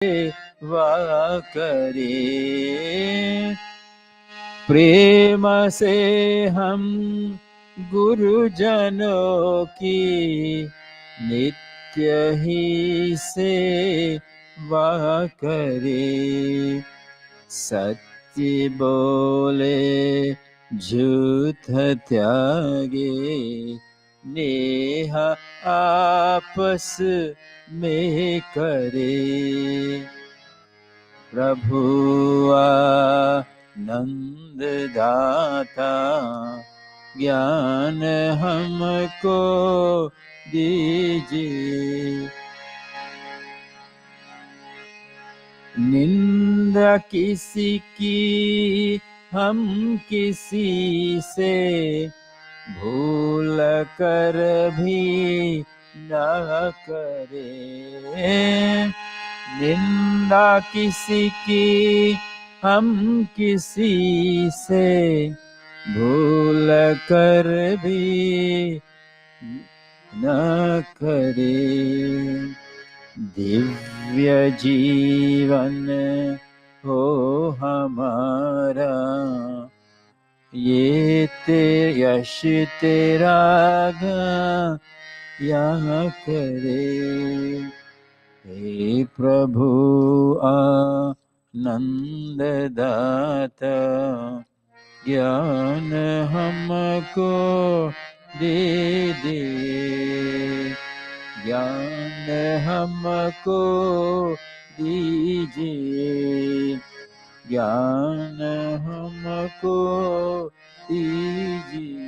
सेवा करे। प्रेम से हम गुरुजनों की नित्य ही सेवा करे। सत्य बोले झूठ त्यागे, नेह आपस में करे। प्रभु आनंद दाता, ज्ञान हमको दीजिए। निंदा किसी की हम किसी से भूल कर भी न करें। निंदा किसी की हम किसी से भूल कर भी न करें। दिव्य जीवन हो हमारा, ये यश तेरा यहाँ करे। हे प्रभु आनंद दाता, ज्ञान हमको दे दे। ज्ञान हमको दीजिए, ज्ञान हमको दीजिए।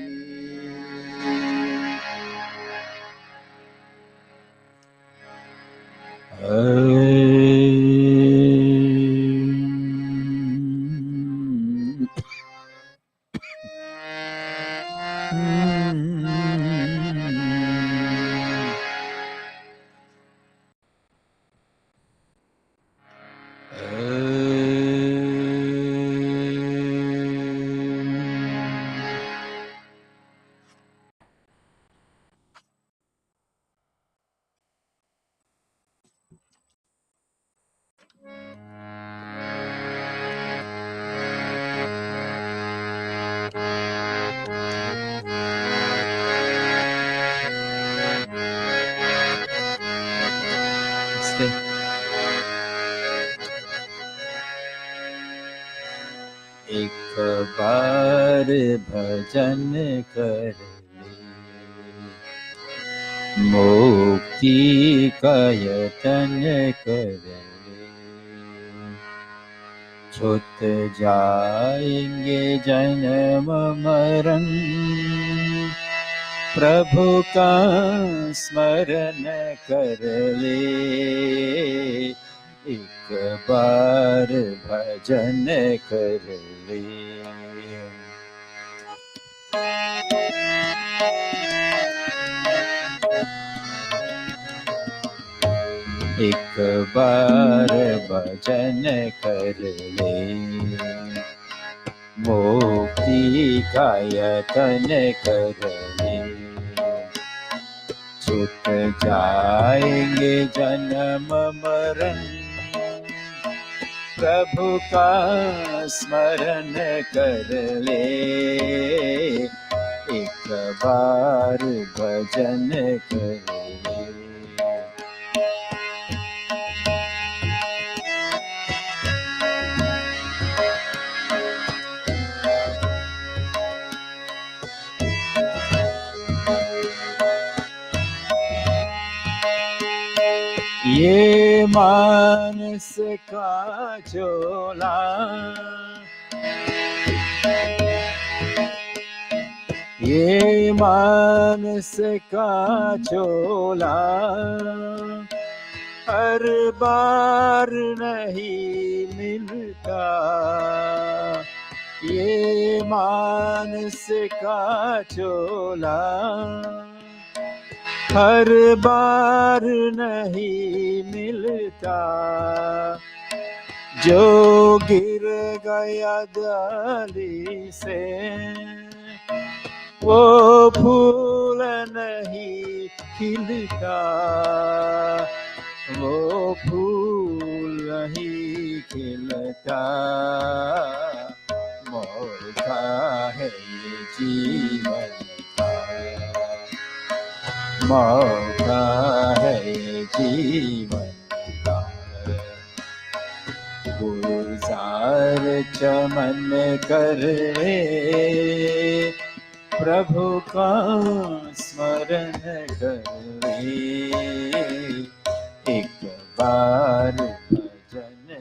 एक बार भजन कर ले, मुक्ति का यतन कर ले। छूट जाएंगे जन्म मरण, प्रभु का स्मरण कर ले। एक बार भजन कर ले। एक बार भजन कर ले, मुक्ति का यतन कर ले। छूट जाएंगे जन्म मरण, प्रभु का स्मरण कर ले। एक बार भजन कर ले। ये मानस का झोला, ये मानस का झोला, हर बार नहीं मिलता। ये मानस का झोला हर बार नहीं मिलता। जो गिर गया डाली से वो फूल नहीं खिलता, वो फूल नहीं खिलता, मौका है ये जीवन का, मौका है ये जीवन का। गुलजार चमन कर ले, प्रभु का स्मरण कर ले, एक बार भजन कर ले।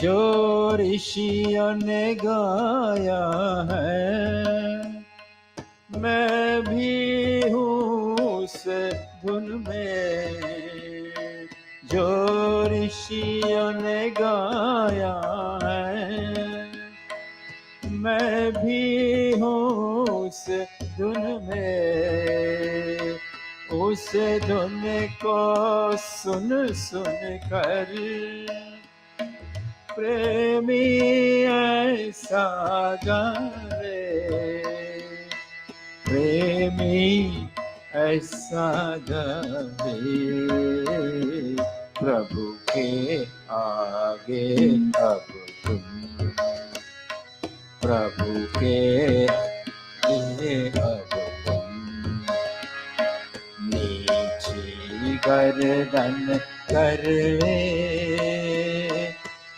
जो ऋषियों ने गाया है, मैं भी हूँ उस धुन में। जो ऋषियों ने गाया है, मैं भी हूँ उस धुन में। उस धुन को सुन सुन कर प्रेमी ऐसा गावे, प्रेमी ऐसा गावे, प्रभु के आगे अब तुम, प्रभु के आगे अब तुम, नीची गर्दन कर ले,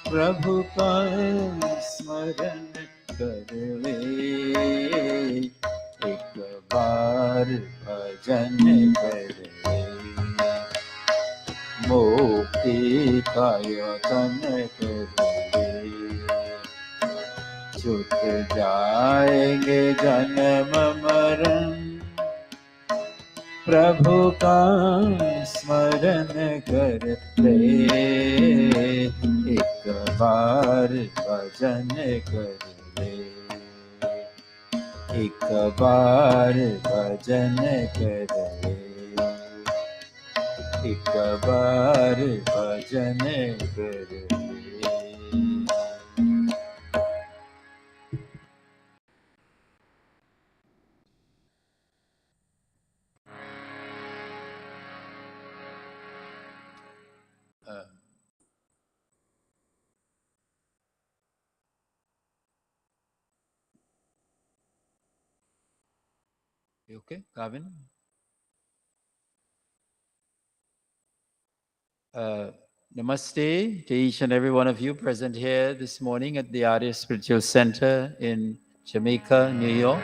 प्रभु का स्मरण कर ले, एक बार भजन कर ले, मुक्ति का यतन कर ले, छूट जाएंगे जन्म मरण, प्रभु का स्मरण कर ले, एक बार भजन कर ले, एक बार भजन कर ले, एक बार भजन कर ले। Okay, Gavin? Namaste to each and every one of you present here this morning at the Arya Spiritual Center in Jamaica, New York.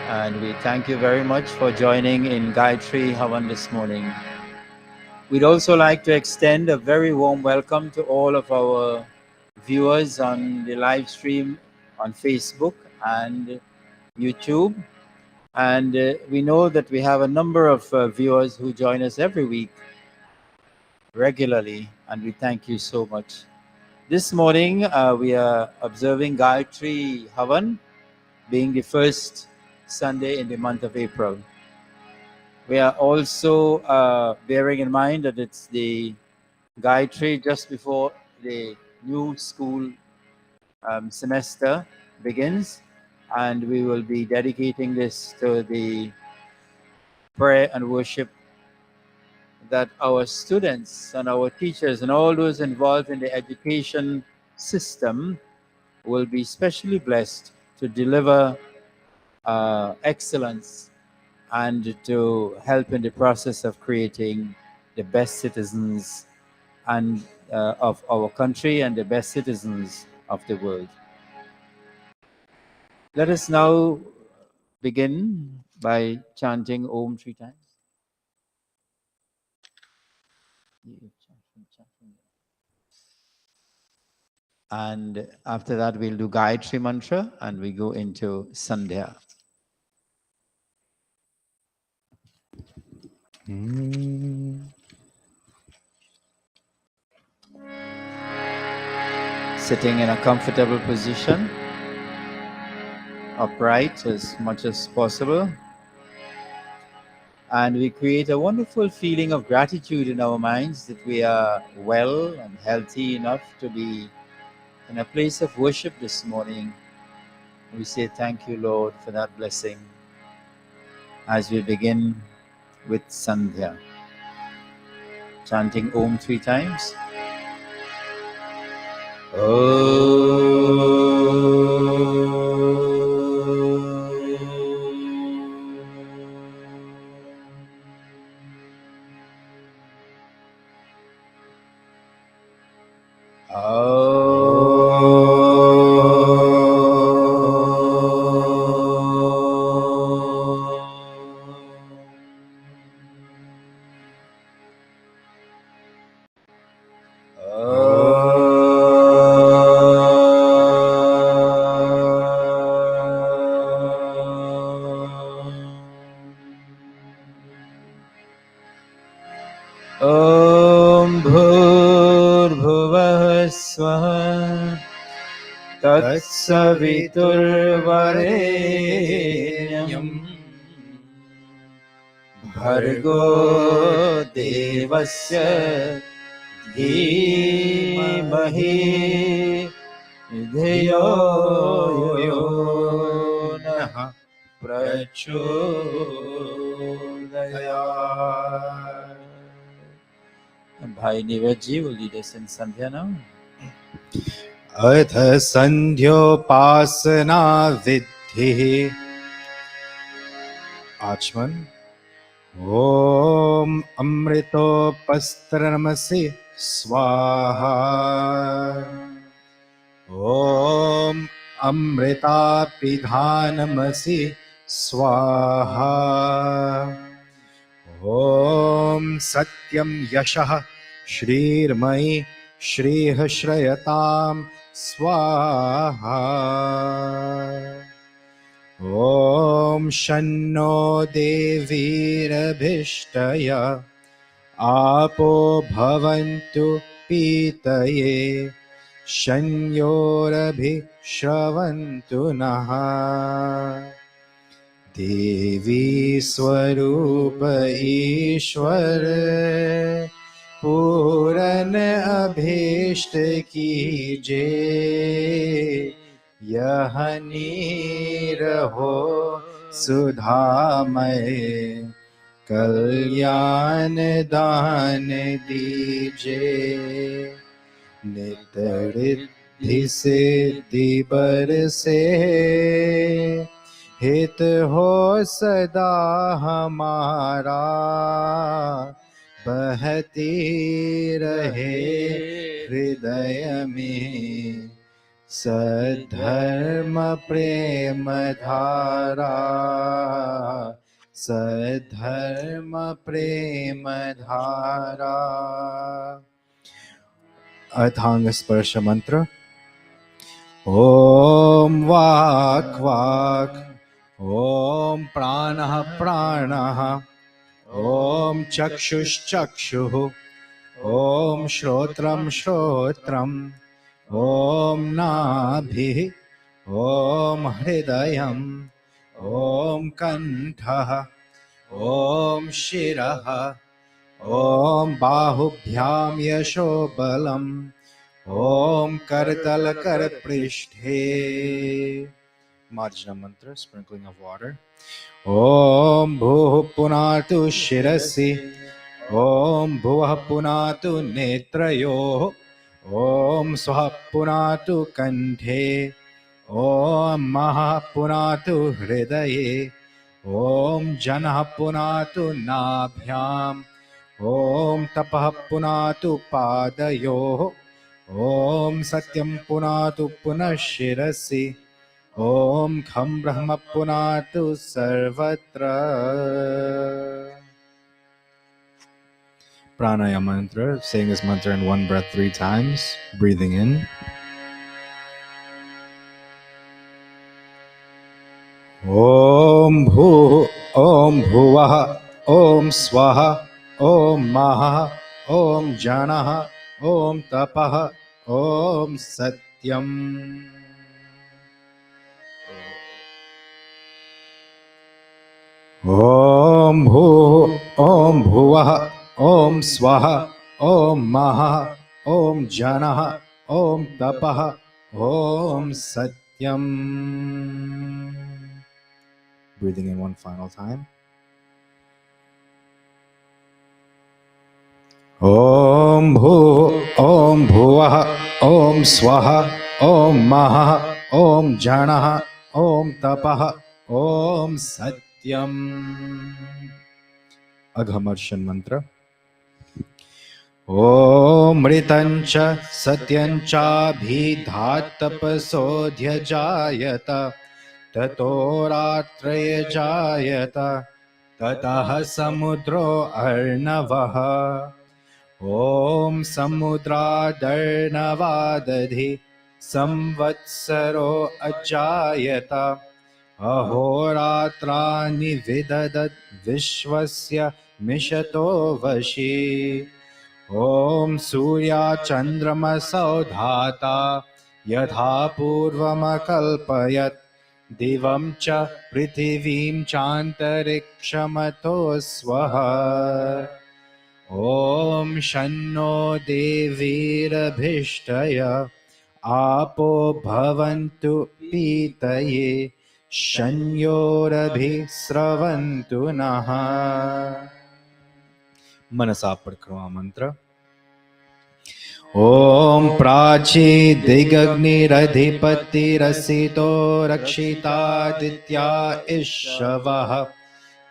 And we thank you very much for joining in Gayatri Havan this morning. We'd also like to extend a very warm welcome to all of our viewers on the live stream on Facebook and YouTube. And we know that we have a number of viewers who join us every week regularly, and we thank you so much. This morning, we are observing Gayatri Havan, being the first Sunday in the month of April. We are also bearing in mind that it's the Gayatri just before the new school semester begins, and we will be dedicating this to the prayer and worship that our students and our teachers and all those involved in the education system will be specially blessed to deliver excellence and to help in the process of creating the best citizens and of our country and the best citizens of the world. Let us now begin by chanting Om 3 times. And after that, we'll do Gayatri Mantra and we go into Sandhya. Sitting in a comfortable position, upright as much as possible. And we create a wonderful feeling of gratitude in our minds that we are well and healthy enough to be in a place of worship this morning. We say thank you, Lord, for that blessing as we begin with Sandhya, chanting Om 3 times. ॐ भूर्भुवः स्वः तत्सवितुर्वरेण्यं भर्गो देवस्य धीमहि धियो यो नः प्रचोदयात्. Bhai Neeraj ji will lead us in Sandhya now. अथ संध्योपासना विद्धिः आचमन. ओम अमृतोपस्त्रमसि स्वाहा. ओम अमृतापिधानमसि स्वाहा. ओम सत्यं यशः श्रीर्मयि श्रीः श्रयतां स्वाहा. ओम शन्नो देवीरभिष्टय आपो भवन्तु पीतये शन्योरभिश्रवन्तु नः. देवी स्वरूप ईश्वर पूरन अभीष्ट कीजे यह नीर हो सुधामय कल्याण दान दीजे. नित रिद्धि सिद्धि बरसे हित हो सदा हमारा बहती रहे हृदय में सद्धर्म प्रेम धारा. सद्धर्म प्रेम धारा. अथांग स्पर्श मंत्र. ओम वाक् वाक्. ओम प्राणः प्राणः. ओम चक्षुश्चक्षुः. ओम श्रोत्रं श्रोत्रम्. ओम नाभिः. ओम हृदयम्. ओम कण्ठः. ओम शिरः. ओम बाहुभ्यां यशोबलम्. ओम करतल करपृष्ठे. Marjana mantra, sprinkling of water. Om bhuः punatu shirasi. Om bhuvah punatu netrayoः. Om swah punatu kanthe. Om mahah punatu hridaye. Om janah punatu nabhyam. Om tapah punatu padayoः. Om satyam punatu punah shirasi. Om kham brahma punatu sarvatra. Pranayama mantra, saying this mantra in one breath 3 times, breathing in. Om bhu, Om bhuvah, Om swaha, Om mahah, Om janah, Om tapah, Om satyam. Om Bhu Om Bhuvah Om Swaha Om Maha Om Janah Om Tapah Om Satyam. Breathing in one final time. Om Bhu Om Bhuvah Om Swaha Om Maha Om Janah Om Tapah Om Satyam. Aghamarsan mantra. Om Mritancha Satyancha Bhidhatapasodhya Jayata Tato Ratraya Jayata Tatah Samudro Arnavaha. Om Samudra Darnavadadhi Samvatsaro Ajayata Ahoratrani Vidadat Vishwasya Mishato Vashi. Om Surya Chandrama Saudhata Yadha Purvamakalpayat Divam Cha Prithivim Chantarikshamato Swaha. Om Shanno Devirabhishtaya Apo Bhavantu Pitaye Shanyorabhi Sravantu Naha. Manasa Parkrama Mantra. Om Prachi Digagniradhipati Rasito Rakshita Ditya Ishavaha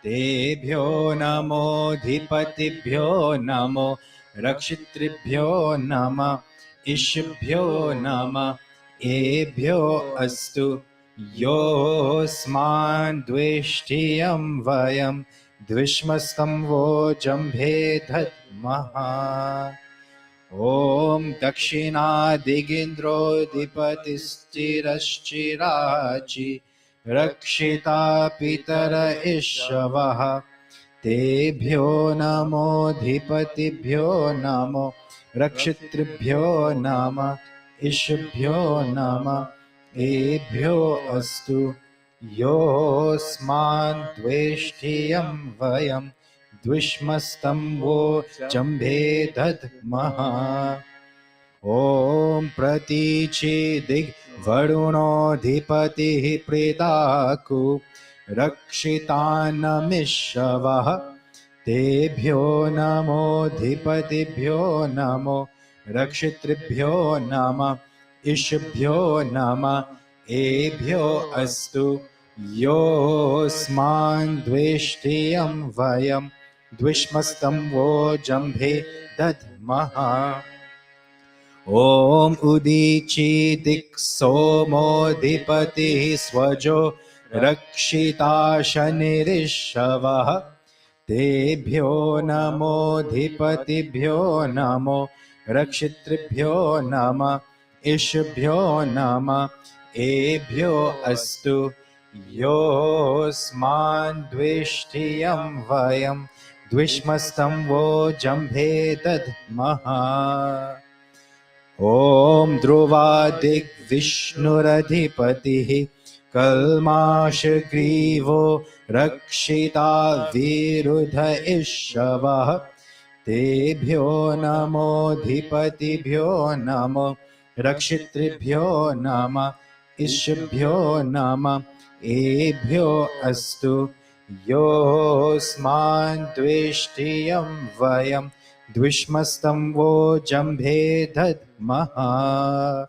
Tebhyo Namo Dhipatibhyo Namo Rakshitribhyo Nama Ishbhyo Nama Ebhyo Astu Yosman Dveshtiyam Vayam Dvishmastam Vojambhe Dhatmaha. Om Dakshina Digindro Dipatistirashchirachi Rakshita Pitara Ishavaha Tebhyo Namo Dhipatibhyo Namo Rakshitribhyo Nama Ishbhyo Nama Ebhyo Astu Yosman Dveshtiyam Vayam Dvishmastam Vo Jambhe Dadmaha. Om Pratichi Dig Varuno Dhipati Predaku Rakshitanamishavaha Tebhyo Namo Dhipatibhyo Namo Rakshitribhyo Nama Ishbhyo Nama Ebhyo Astu Yosman Dveshtiyam Vayam Dvishmastam Vo Jambhe Dadmaha. Om Udichi Dik Somo Dipati Swajo Rakshita Shanirishavah Tebhyo Namo Dhipatibhyo Namo Rakshitribhyo Nama Ishbhyo Nama Ebhyo Astu Yosman Dveshtiyam Vayam Dvishmastam Vo Jambhe Dadmaha. Om Dhruva Dik Vishnuradhipatihi Kalmashagrivo Rakshita Virudha Ishavah Tebhyo Namo Dhipatibhyo Namo Rakshitribhyo Nama Ishbhyo Nama Ebhyo Astu Yosman Dveshtiyam Vayam Dvishmastam Vo Jambhe Dadmaha.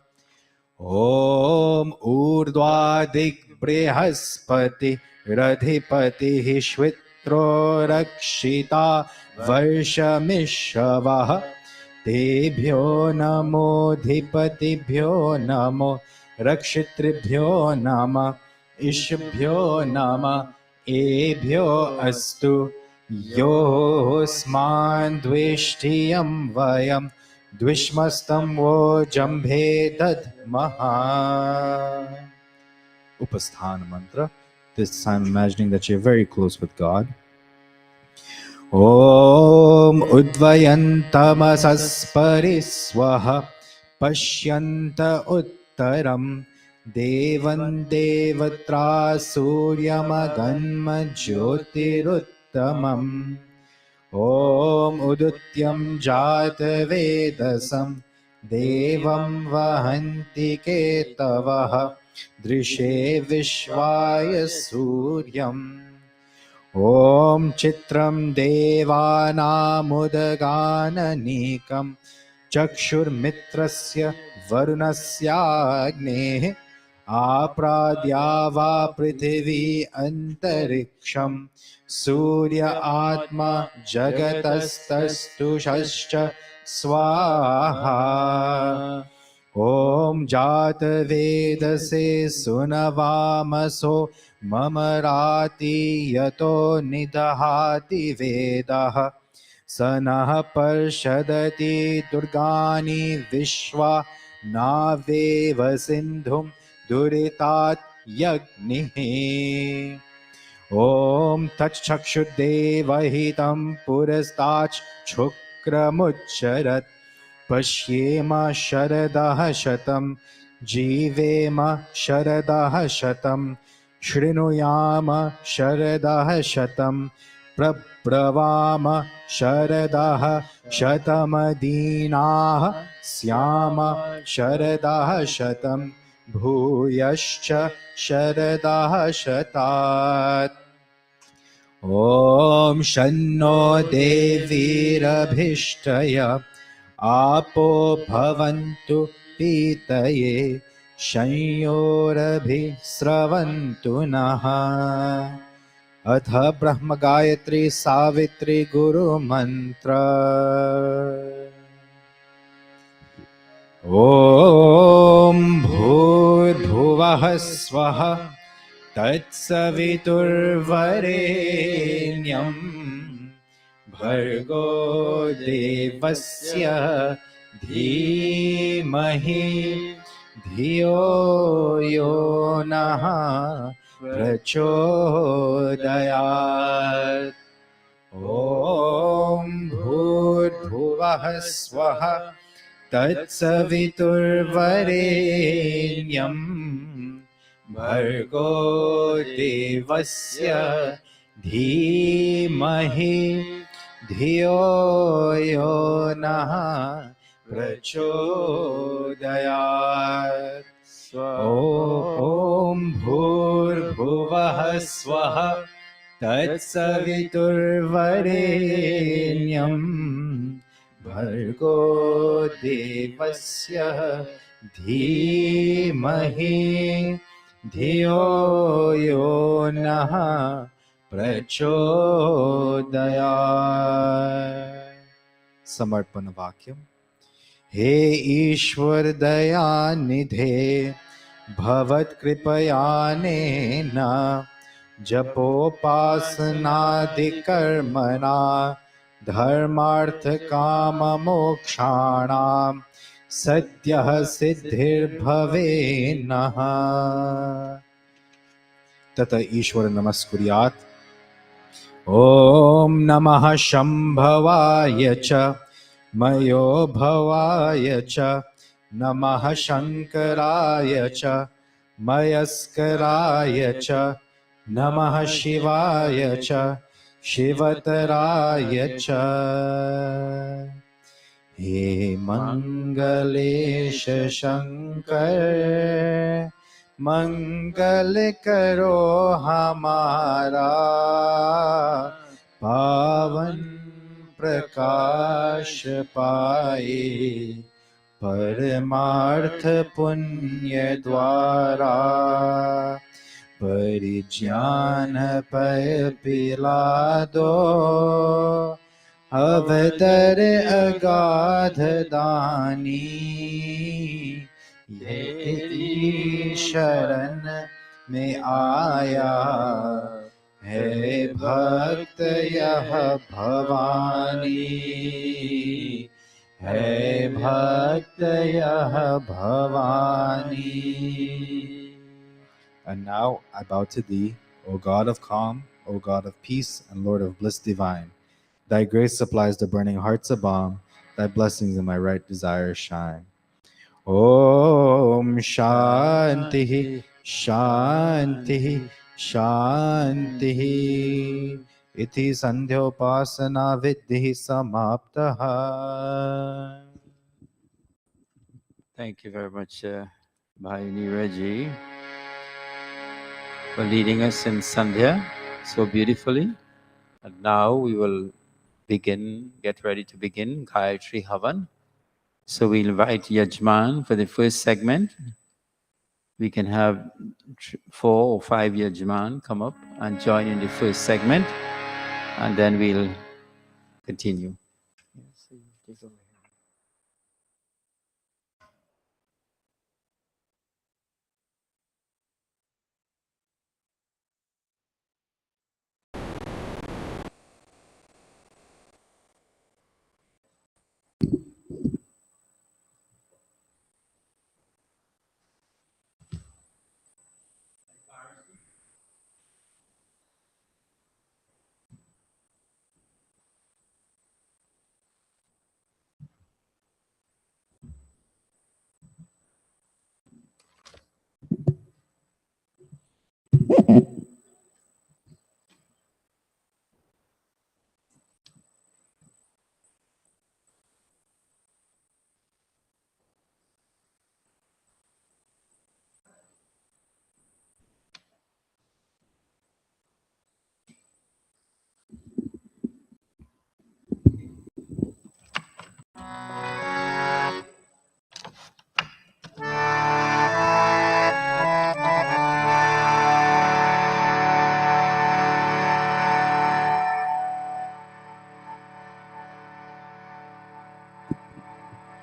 Om Urdhvadik Brihaspati Radhipati Shvitro Rakshita Varshamishavaha Tebhyo Namo Dhipatibhyo Namo Rakshitribhyo Nama Ishbhyo Nama Ebhyo Astu Yosman Dveshtiyam Vayam Dvishmastam Vo Jambhe Dadmaha. Upasthana mantra. This time imagining that you're very close with God. Om Udvayantamasas Pariswaha Pashyanta Uttaram Devan Devatra Suryamaganma Jyotiruttamam Om Udutyam Jata Vedasam Devam Vahanti Ketavaha Drishe Vishvaya Suryam Om Chitram Devanamudagananikam Chakshurmitrasya Varunasya Apradyava Prithvi Antariksham Surya Atma Jagatastastu Shascha Swaha Om Jata Vedase Sunavamaso Mamarati Yato Nidahati Vedah Sanah Parshadati Durgani Vishwa Naveva Sindhum Duritat Yagnihi Om Tachakshuddevahitam Purastach Chukramucharat Pashyema Sharadah Shatam Jivema Sharadah Shatam Shrinuyama Sharadah Shatam Prabhavama Sharadah Shatamadinah Syama Sharadah Shatam Bhuyascha Sharadah Shatat Om Shanno Devirabhishtaya Apo Bhavantu Pitaye Shanyurabhi Sravantu Naha Atha Brahma Gayatri Savitri Guru Mantra Om Bhur Swaha Tatsaviturvarenyam Bhargo Devasya Dhimahi Dhiyo Yo Naha Prachodayat Om Bhur Swaha Tatsaviturvarenyam Bhargo Devasya Dhimahi Dhiyo Yo Naha Prachodayat Om Bhur Swaha Tatsaviturvarenyam Bhargo Devasya Dhimahi Dhiyo Yo Naha Prachodayat Samarpana Vakyam He Ishwar Daya Nidhe Bhavat Kripayanena Japopasanaadikarmana Dharmartha Kama Mokshanam Satyah Siddhir Bhavenaha Tata Ishwara Namaskuryat Om Namah Shambhavaya Cha Mayo Bhavaya Cha Namah Shankaraya Cha Mayaskaraya Cha Namah Shivaya Cha Shivataraya Cha He Mangalesha Shankar Mangal Karo Hamara Pavan Prakash Paye Paramarth Punya Dwara Parijnana Pay Pilado Avadar Agadh Dani Ye Sharan में आया है भक्त यह भवानी है भक्त यह Bhavani. And now I bow to thee, O God of calm, O God of peace, and Lord of bliss divine. Thy grace supplies the burning hearts a balm, thy blessings in my right desire shine. Om Shanti Shanti Shanti Iti Sandhyopasana Vidhi Samaptaha. Thank you very much, Bhai Neeraj, for leading us in Sandhya so beautifully. And now we will get ready to begin Gayatri Havan. So we invite Yajman for the first segment. We can have 4 or 5 Yajman come up and join in the first segment, and then we'll continue.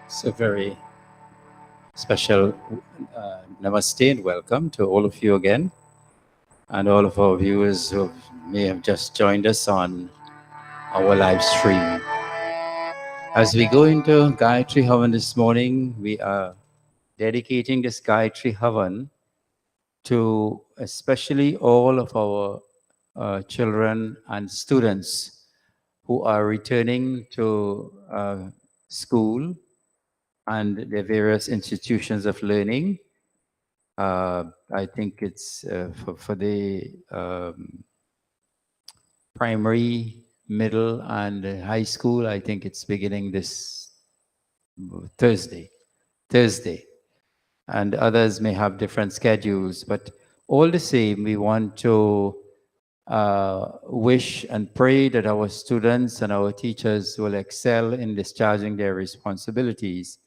So very special namaste and welcome to all of you again, and all of our viewers who may have just joined us on our live stream. As we go into Gayatri Havan this morning, we are dedicating this Gayatri Havan to especially all of our children and students who are returning to school and their various institutions of learning. I think it's for the primary, middle, and high school. I think it's beginning this Thursday. And others may have different schedules, but all the same, we want to wish and pray that our students and our teachers will excel in discharging their responsibilities.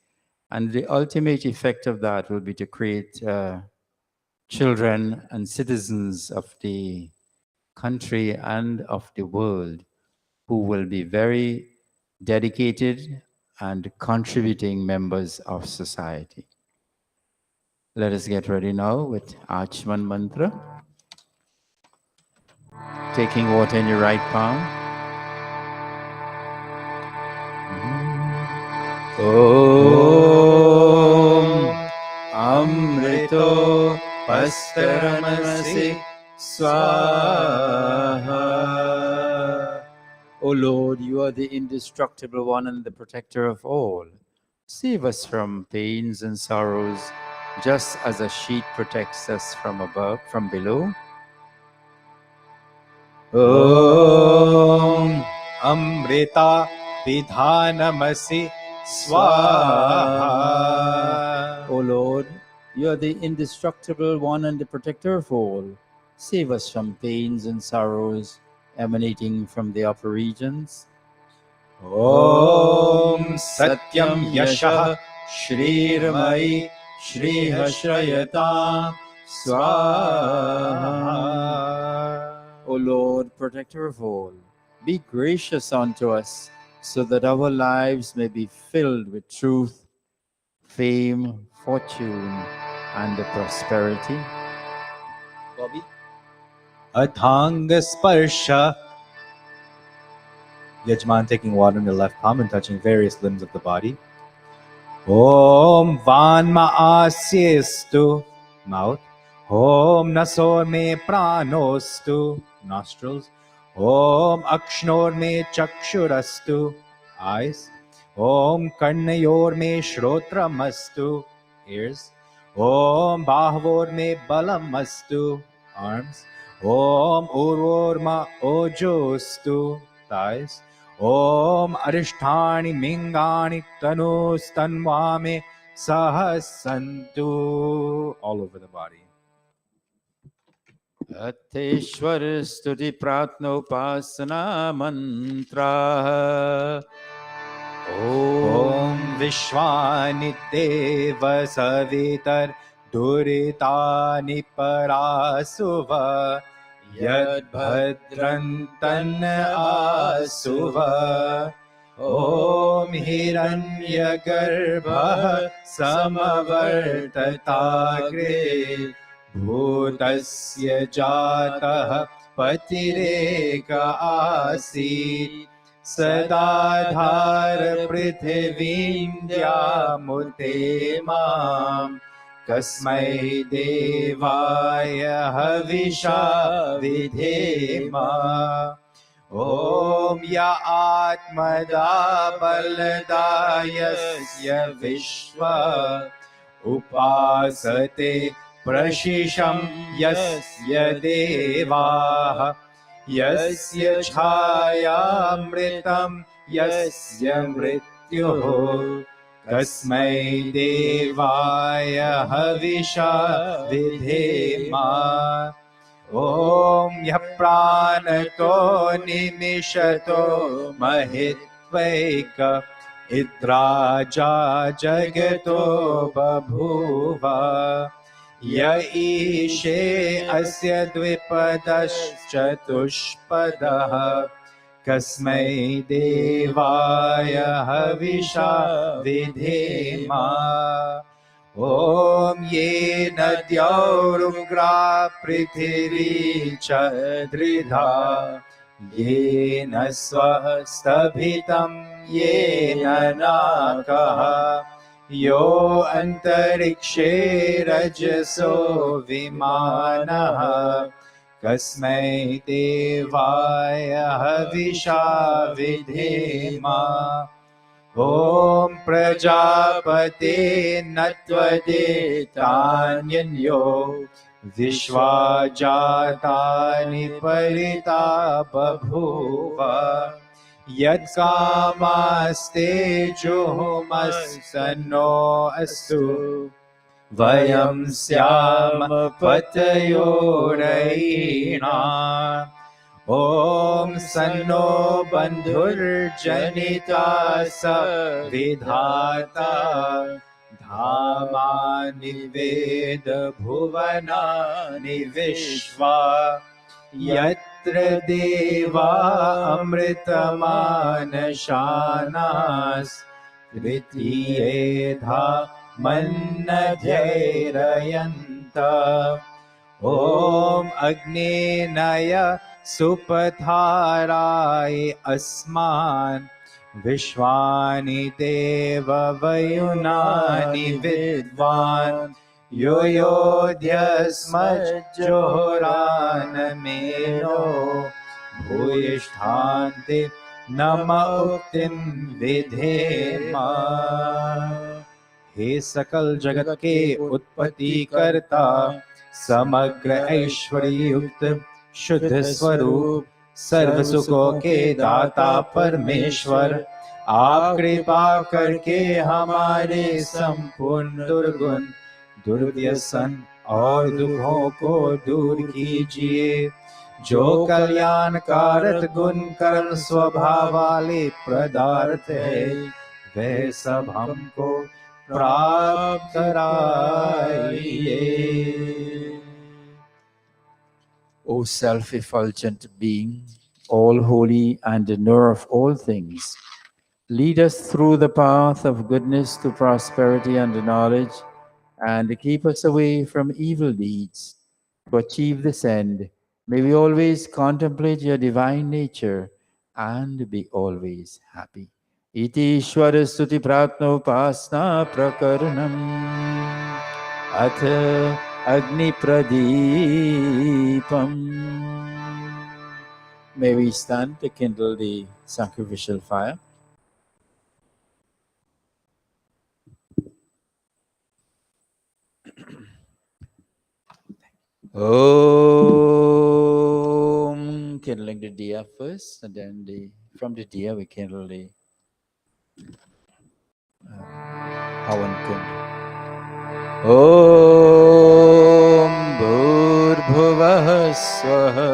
And the ultimate effect of that will be to create children and citizens of the country and of the world who will be very dedicated and contributing members of society. Let us get ready now with Achman Mantra. Taking water in your right palm. Om Amrito Pastaramasi Swaha. O Lord, you are the indestructible one and the protector of all. Save us from pains and sorrows, just as a sheet protects us from above, from below. Om Amrita Pidhanamasi Swaha. O Lord, you are the indestructible one and the protector of all. Save us from pains and sorrows emanating from the upper regions. Om Satyam Yashah Shrirmai Shrihashrayata Swaha. O Lord, protector of all, be gracious unto us, so that our lives may be filled with truth, fame, fortune, and prosperity. Bobby? Adhanga Sparsha. Yajman taking water in the left palm and touching various limbs of the body. Om Vanma Asyestu, mouth. Om Nasor me Pranostu, nostrils. Om Akshnor me Chakshurastu, eyes. Om Karnayor me Shrotramastu, ears. Om Bahvor me balam astu, arms. Om Urvorma ojostu, thighs. Om Arishtani Mingani Tanus Tanvame Sahasantu, all over the body. अथेश्वर स्तुति प्रार्थनोपासना मंत्र Om Vishwani Deva Savitar Duritani Parasuva Yad Bhadrantan Asuva Om Hiranya Garbha Samavartatagre Bhutasya Jatah Patireka Asit Sadadhar Prithivindya Mam Kasmai Devaya Havisha Vidhema Om Ya Atmada Baladayasya Vishwa Upasate Prashisham Yasya Devaha Yasya Chayamritam Yasya Mrityuh Kasmai Devaya Havisha Vidhema Om Yapranato Nimishato Mahitvaika Idraja Jagato Babhuva Ya Ishe Asya Dvipadaschatushpadaha Kasmai Devaya Havisha Vidhema Om Ye Nadyaurugra Prithvi Chadridha Ye Nasvastabhitam Ye Nakaha Yo Antarikshe Rajaso Vimanaha Kasmai Devaya Havisha Vidhema Om Prajapate Natvade Tanyanyo Vishwajatani Parita Babhuva Yat Kamaste Juhumasano Astu Vayam Syam Patayorayina Om Sanno Bandhur Janita Sa Vidhata Dhamani Veda Bhuvanani Vishwa Yatra Deva Amritamanashanas Vritiyedha Mannadhairayanta Om Agni Naya Supatharai Asman Vishwani Deva Vayunani Vidvan Yoyodhyasmajjohran Meno Bhuyishthanti Nama Uktim Vidhema हे सकल जगत के उत्पत्ति करता समग्र ऐश्वर्य युक्त शुद्ध स्वरूप सर्व सुखों के दाता परमेश्वर आप कृपा करके हमारे संपूर्ण दुर्गुण दुर्व्यसन और दुखों को दूर कीजिए जो कल्याणकारक गुण कर्म स्वभाव वाले पदार्थ है वह सब हमको प्राप्त कराइए। O self-effulgent being, all holy and the knower of all things, lead us through the path of goodness to prosperity and knowledge, and keep us away from evil deeds. To achieve this end, may we always contemplate your divine nature and be always happy. Iti Ishwara Stuti Pratnopasna Prakaranam Ath Agni Pradipam. May we stand to kindle the sacrificial fire. Om. Kindling the diya first, and then from the diya we kindle the Havan Kund. Om Bhur Swaha.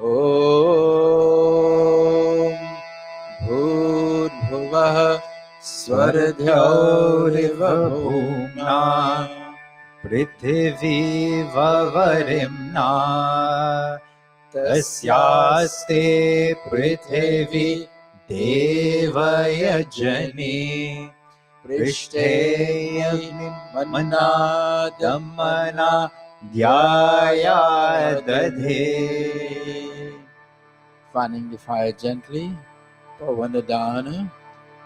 Om Bhur Swardhyauriva Bhumna पृथिवी ववरिम्ना तस्यास्ते पृथिवी देवयजने पृष्ठे मन्नादमना ध्याया दधे. Fanning the fire gently. Pavanadana.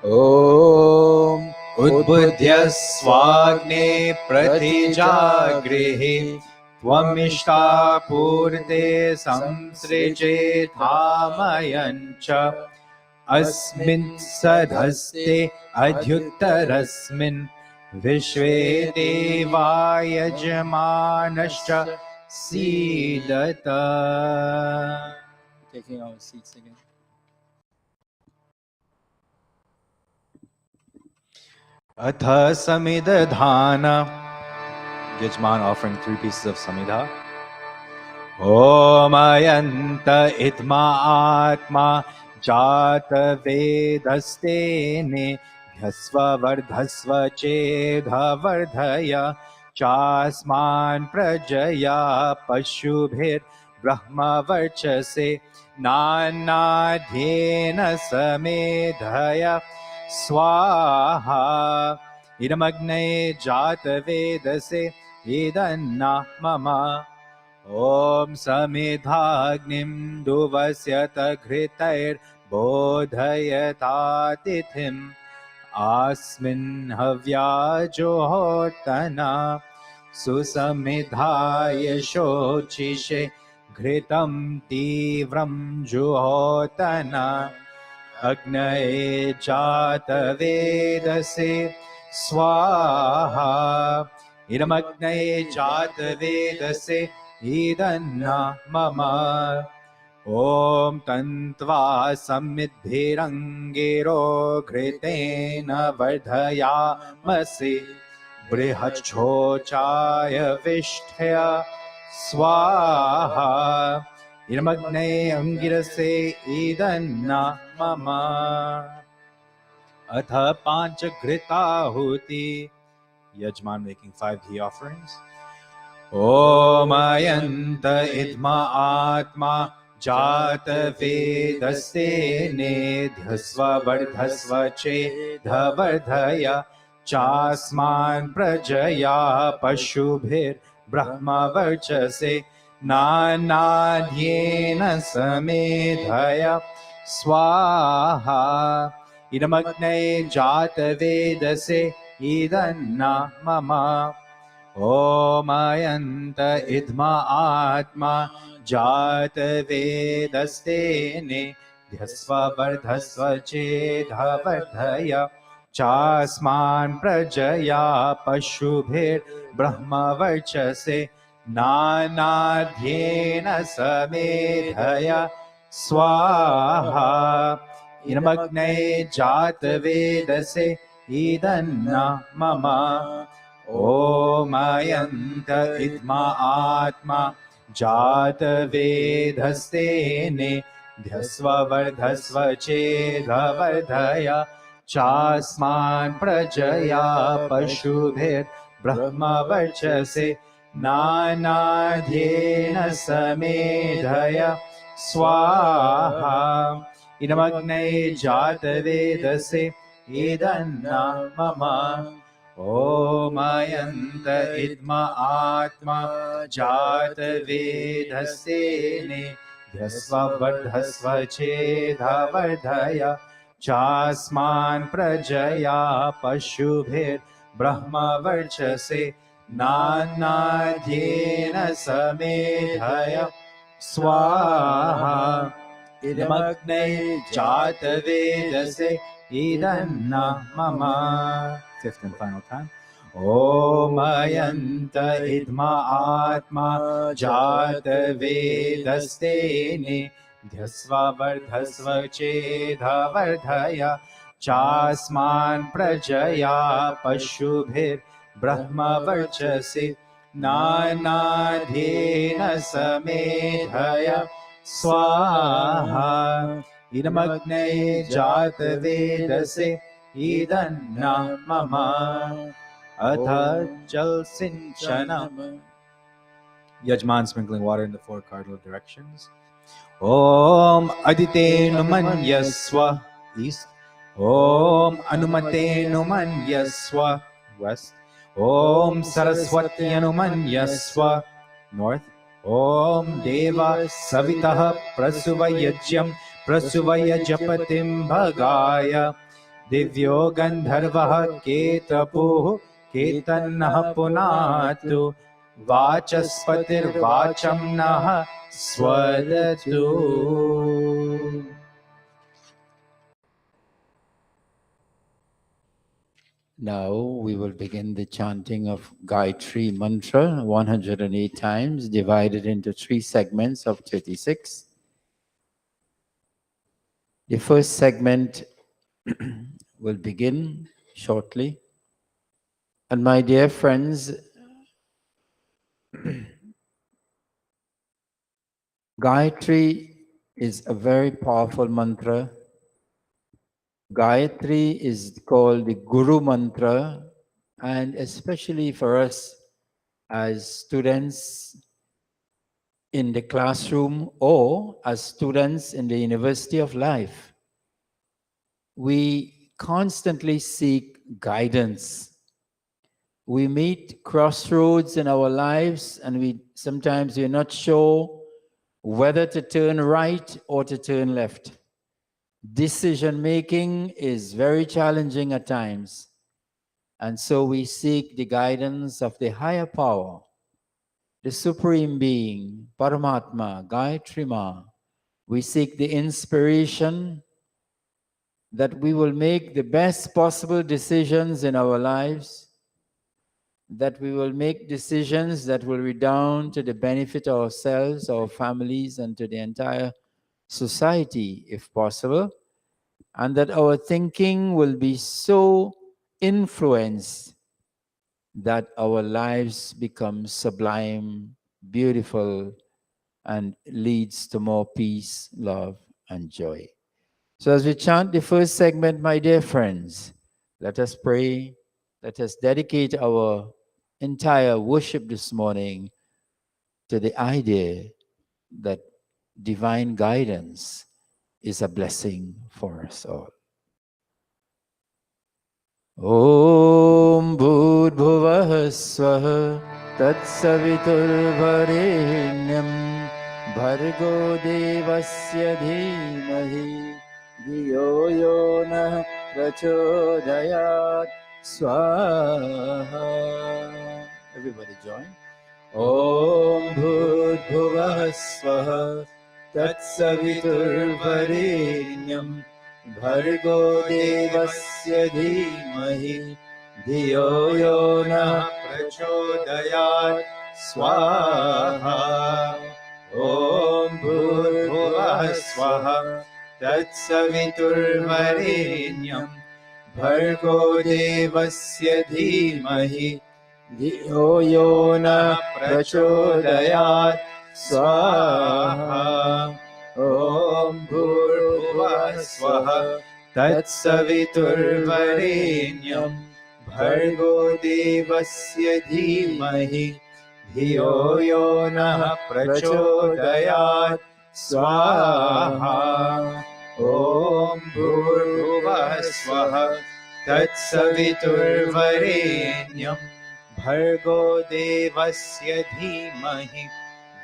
Om उद्बुद्ध्य स्वाग्ने प्रतिजागृहे त्वमिष्टापूर्ते संसृजेथामयञ्च अस्मिन् सधस्ते अध्युत्तरस्मिन् विश्वे देवा यजमानश्च सीदत. Taking our seats again. अथ समिदधान. Yajman offering 3 pieces of samidha. Om ayant itma atma jata vedastene dhasva vardhasva chedha vardhaya chasman prajaya pashubhir brahma varchase nanadhyena samedhaya स्वाहा इदमग्ने जातवेदसे इदन्ना मम ॐ समिधाग्निं दुवस्यत घृतैर्बोधयतातिथिम् अस्मिन् हव्याजोहोतना सुसमिधाय शोचिषे घृतं तीव्रं जुहोतना अग्नये जातवेदसे स्वाहा इदमग्नये जातवेदसे इदन्ना मम ॐ तन्त्वा समिद्भिरङ्गिरो घृतेन वर्धयामसि बृहच्छोचाय विष्ठय स्वाहा इदमग्ने अंगिरसे इदन्ना मम अथ पांचघृताहुति. Yajman making 5 ghee offerings. Om ayant idma atma jata vedase nedhasva vardhasva chedha vardhaya chasman prajaya pashubhir brahma varchase नानाध्येन समेधया स्वाहा इदमग्नये जातवेदसे इदन्ना मम ॐ अयन्त इद्मा आत्मा जातवेदस्तेने ध्यस्व वर्धस्व चेदवर्धय चास्मान् प्रजया पशुभिर्ब्रह्मवर्चसे नानाध्येन समेधया स्वाहा इदमग्नये जातवेदसे इदन्ना मम ॐ अयन्त इद्मा आत्मा जातवेदस्तेने ध्यस्व वर्धस्व चेदवर्धय चास्मान् प्रजया पशुभिर्ब्रह्मवर्चसे नानाध्येन समेधया स्वाहा इदमग्नये जातवेदसे इदन्ना मम ॐ अयन्त इद्मा आत्मा जातवेदस्तेने ध्यस्व वर्धस्व चेदवर्धय चास्मान् प्रजया पशुभिर्ब्रह्मवर्चसे नानाध्येन समेधया स्वाहा इदमग्नये जातवेदसे इदन्ना मम. 5th and final time. Om Ayanta Idma Atma Jat Vedastene Dhyasva Vardhasva Chedha Vardhaya Chasman Prajaya Pashubhir Brahma Varchase Nanadhena Samedhaya Swaha Idamagne Jata Vedase Idanna Mama Atha Jal Sinchanam. Yajman sprinkling water in the four cardinal directions. Om Aditenu Manyaswa East. Om Anumatenu Manyaswa West. Om Saraswati Anumanyaswa North. Om Deva Savitaha Prasuvayajyam Prasuvayajyapatim Bhagaya Divyo Gandharvaha Ketapuh Ketanah Punatu Vachaspatir Vacham Naha Swadatu. Now we will begin the chanting of Gayatri Mantra 108 times, divided into 3 segments of 36. The first segment will begin shortly. And my dear friends, Gayatri is a very powerful mantra. Gayatri is called the Guru Mantra, and especially for us as students in the classroom or as students in the University of Life, we constantly seek guidance. We meet crossroads in our lives, and sometimes we're not sure whether to turn right or to turn left. Decision making is very challenging at times, and so we seek the guidance of the higher power, the Supreme Being, Paramatma, Gayatri Ma. We seek the inspiration that we will make the best possible decisions in our lives, that we will make decisions that will redound to the benefit of ourselves, our families, and to the entire society, if possible, and that our thinking will be so influenced that our lives become sublime, beautiful, and leads to more peace, love, and joy. So as we chant the first segment, my dear friends, let us pray. Let us dedicate our entire worship this morning to the idea that divine guidance is a blessing for us all. Om Bhutbhuvah Swaha Tatsaviturvarenyam Bhargo Devasya Dhimahi Dhiyo Yo Nah Prachodayat Swaha. Everybody join. Om Bhutbhuvah Swaha Tatsaviturvarenyam Bhargo Devasya Dhimahi Dhiyo Yo Nah Prachodayat Swaha. Om Bhurbhuvah Swaha Tatsaviturvarenyam Bhargo Devasya Dhimahi Dhiyo Yo Nah Prachodayat Swaha. Om Bhurbhuvah Swaha Tatsaviturvarenyam Bhargo Devasya Dhimahi Dhiyo Yo Nah Prachodayat Swaha. Om Bhurbhuvah Swaha Tatsaviturvarenyam Bhargo Devasya Dhimahi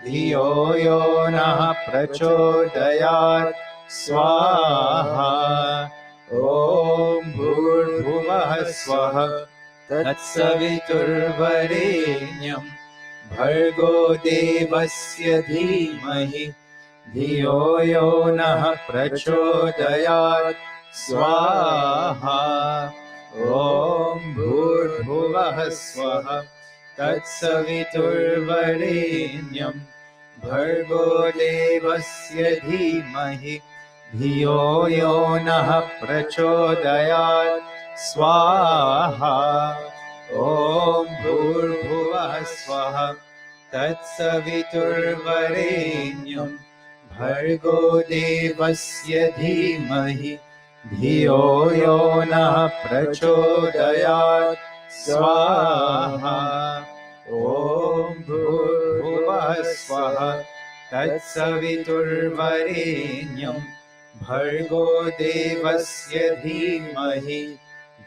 Dhiyo Yo Nah Prachodayat Swaha. Om Bhurbhuvah Swaha Tatsaviturvarenyam Bhargo Devasya Dhimahi Dhiyo Yo Nah Prachodayat Swaha. Om Bhurbhuvah भूर्भुवः स्वः तत्सवितुर्वरेण्यं भर्गो देवस्य धीमहि धियो यो नः प्रचोदयात् स्वाहा ॐ भूर्भुवः स्वः तत्सवितुर्वरेण्यं भर्गो देवस्य धीमहि धियो यो नः प्रचोदयात् स्वाहा ॐ भूर्भुवः स्वः तत्सवितुर्वरेण्यं भर्गो देवस्य धीमहि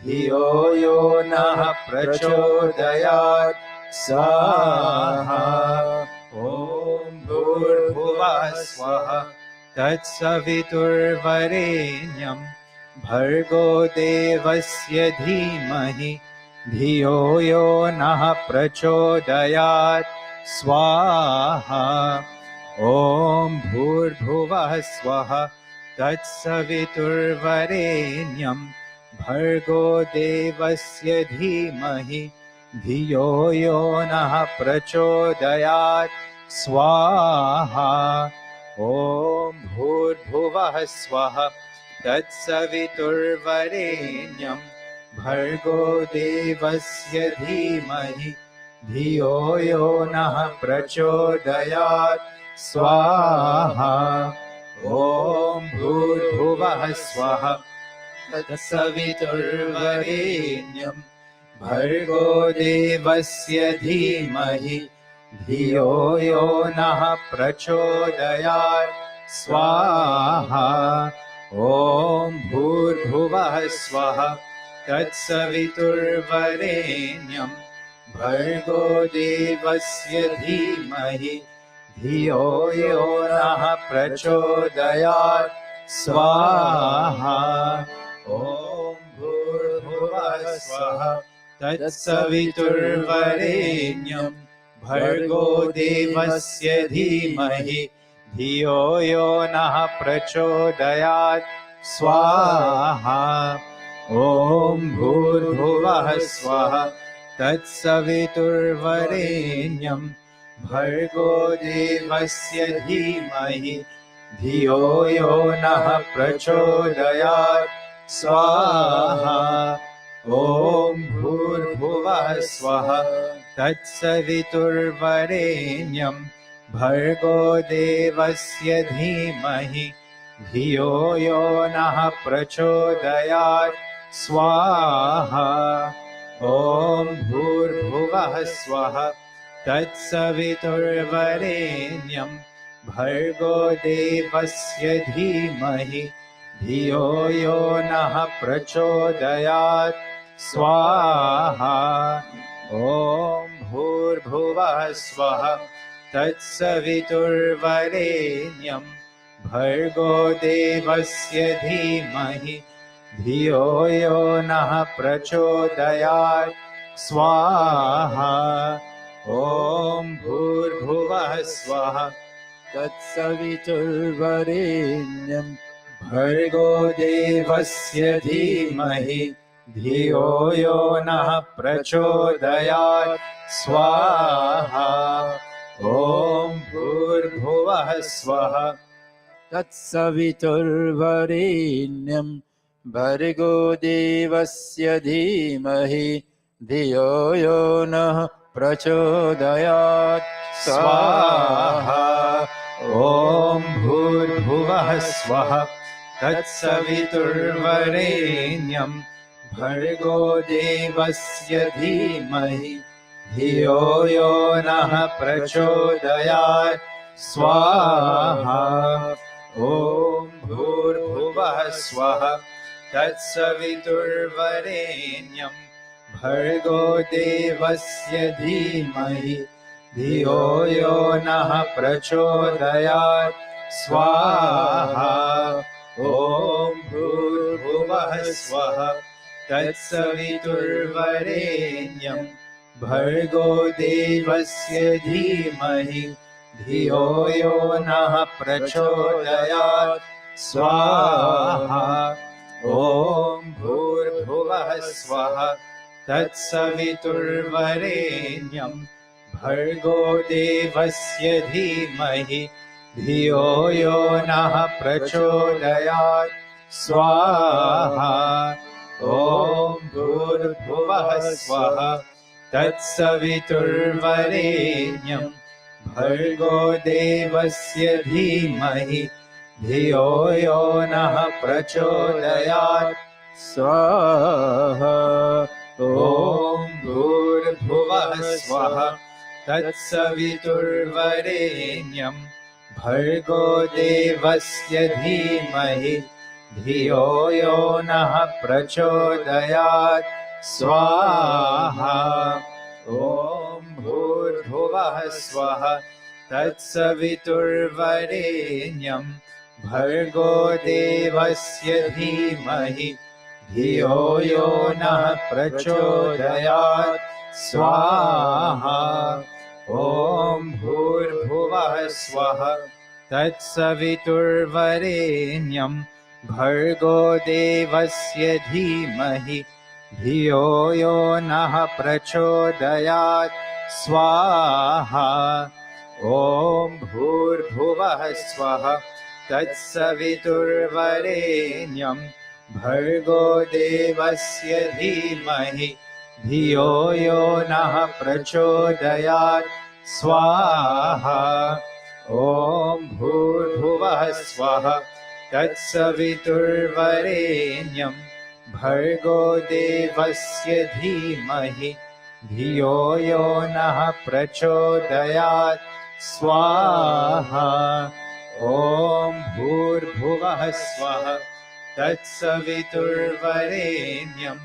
धियो यो नः प्रचोदयात् स्वाहा ॐ भूर्भुवः स्वः तत्सवितुर्वरेण्यं भर्गो देवस्य धीमहि धियो यो नः प्रचोदयात् स्वाहा ॐ भूर्भुवः स्वः तत्सवितुर्वरेण्यं भर्गो देवस्य धीमहि धियो यो नः प्रचोदयात् स्वाहा ॐ भूर्भुवः स्वः तत्सवितुर्वरेण्यं भर्गो देवस्य धीमहि धियो यो नः प्रचोदयात् स्वाहा ॐ भूर्भुवः स्वः तत्सवितुर्वरेण्यं भर्गो देवस्य धीमहि धियो यो नः प्रचोदयात् स्वाहा ॐ भूर्भुवः स्वः तत्सवितुर्वरेण्यं भर्गो देवस्य धीमहि धियो यो नः प्रचोदयात् स्वाहा ॐ भूर्भुवः स्वः तत्सवितुर्वरेण्यं भर्गो देवस्य धीमहि धियो यो नः प्रचोदयात् स्वाहा ॐ भूर्भुवः स्वः तत्सवितुर्वरेण्यं भर्गो देवस्य धीमहि धियो यो नः प्रचोदयात् स्वाहा ॐ भूर्भुवः स्वः तत्सवितुर्वरेण्यं भर्गो देवस्य धीमहि धियो यो नः प्रचोदयात् स्वाहा ॐ भूर्भुवः स्वः तत्सवितुर्वरेण्यं भर्गो देवस्य धीमहि धियो यो नः प्रचोदयात् स्वाहा ॐ भूर्भुवः स्वः तत्सवितुर्वरेण्यं भर्गो देवस्य धीमहि धियो यो नः प्रचोदयात् स्वाहा ॐ भूर्भुवः स्वः तत्सवितुर्वरेण्यं भर्गो देवस्य धीमहि धियो यो नः प्रचोदयात् स्वाहा ॐ भूर्भुवः स्वः तत्सवितुर्वरेण्यं भर्गो देवस्य धीमहि धियो यो नः प्रचोदयात् स्वाहा ॐ भूर्भुवः स्वः तत्सवितुर्वरेण्यं भर्गो देवस्य धीमहि धियो यो नः प्रचोदयात् स्वाहा ॐ भूर्भुवः स्वः तत्सवितुर्वरेण्यं भर्गो देवस्य धीमहि धियो यो नः प्रचोदयात् स्वाहा ॐ भूर्भुवः स्वः तत्सवितुर्वरेण्यं भर्गो देवस्य धीमहि धियो यो नः प्रचोदयात् स्वाहा ॐ भूर्भुवः स्वः तत्सवितुर्वरेण्यं भर्गो देवस्य धीमहि धियो यो नः प्रचोदयात् स्वाहा ॐ भूर्भुवः स्वः तत्सवितुर्वरेण्यं भर्गो देवस्य धीमहि धियो यो नः प्रचोदयात् स्वाहा ॐ भूर्भुवः स्वः तत्सवितुर्वरेण्यं भर्गो देवस्य धीमहि धियो यो नः प्रचोदयात् स्वाहा ॐ भूर्भुवः स्वः तत्सवितुर्वरेण्यं भर्गो देवस्य धीमहि धियो यो नः प्रचोदयात् स्वाहा ॐ भूर्भुवः स्वः तत्सवितुर्वरेण्यं भर्गो देवस्य धीमहि धियो यो नः प्रचोदयात् स्वाहा ॐ भूर्भुवः स्वः तत्सवितुर्वरेण्यं भर्गो देवस्य धीमहि धियो यो नः प्रचोदयात् स्वाहा ॐ भूर्भुवः स्वः तत्सवितुर्वरेण्यं भर्गो देवस्य धीमहि धियो यो नः प्रचोदयात् स्वाहा ॐ भूर्भुवः स्वः तत्सवितुर्वरेण्यं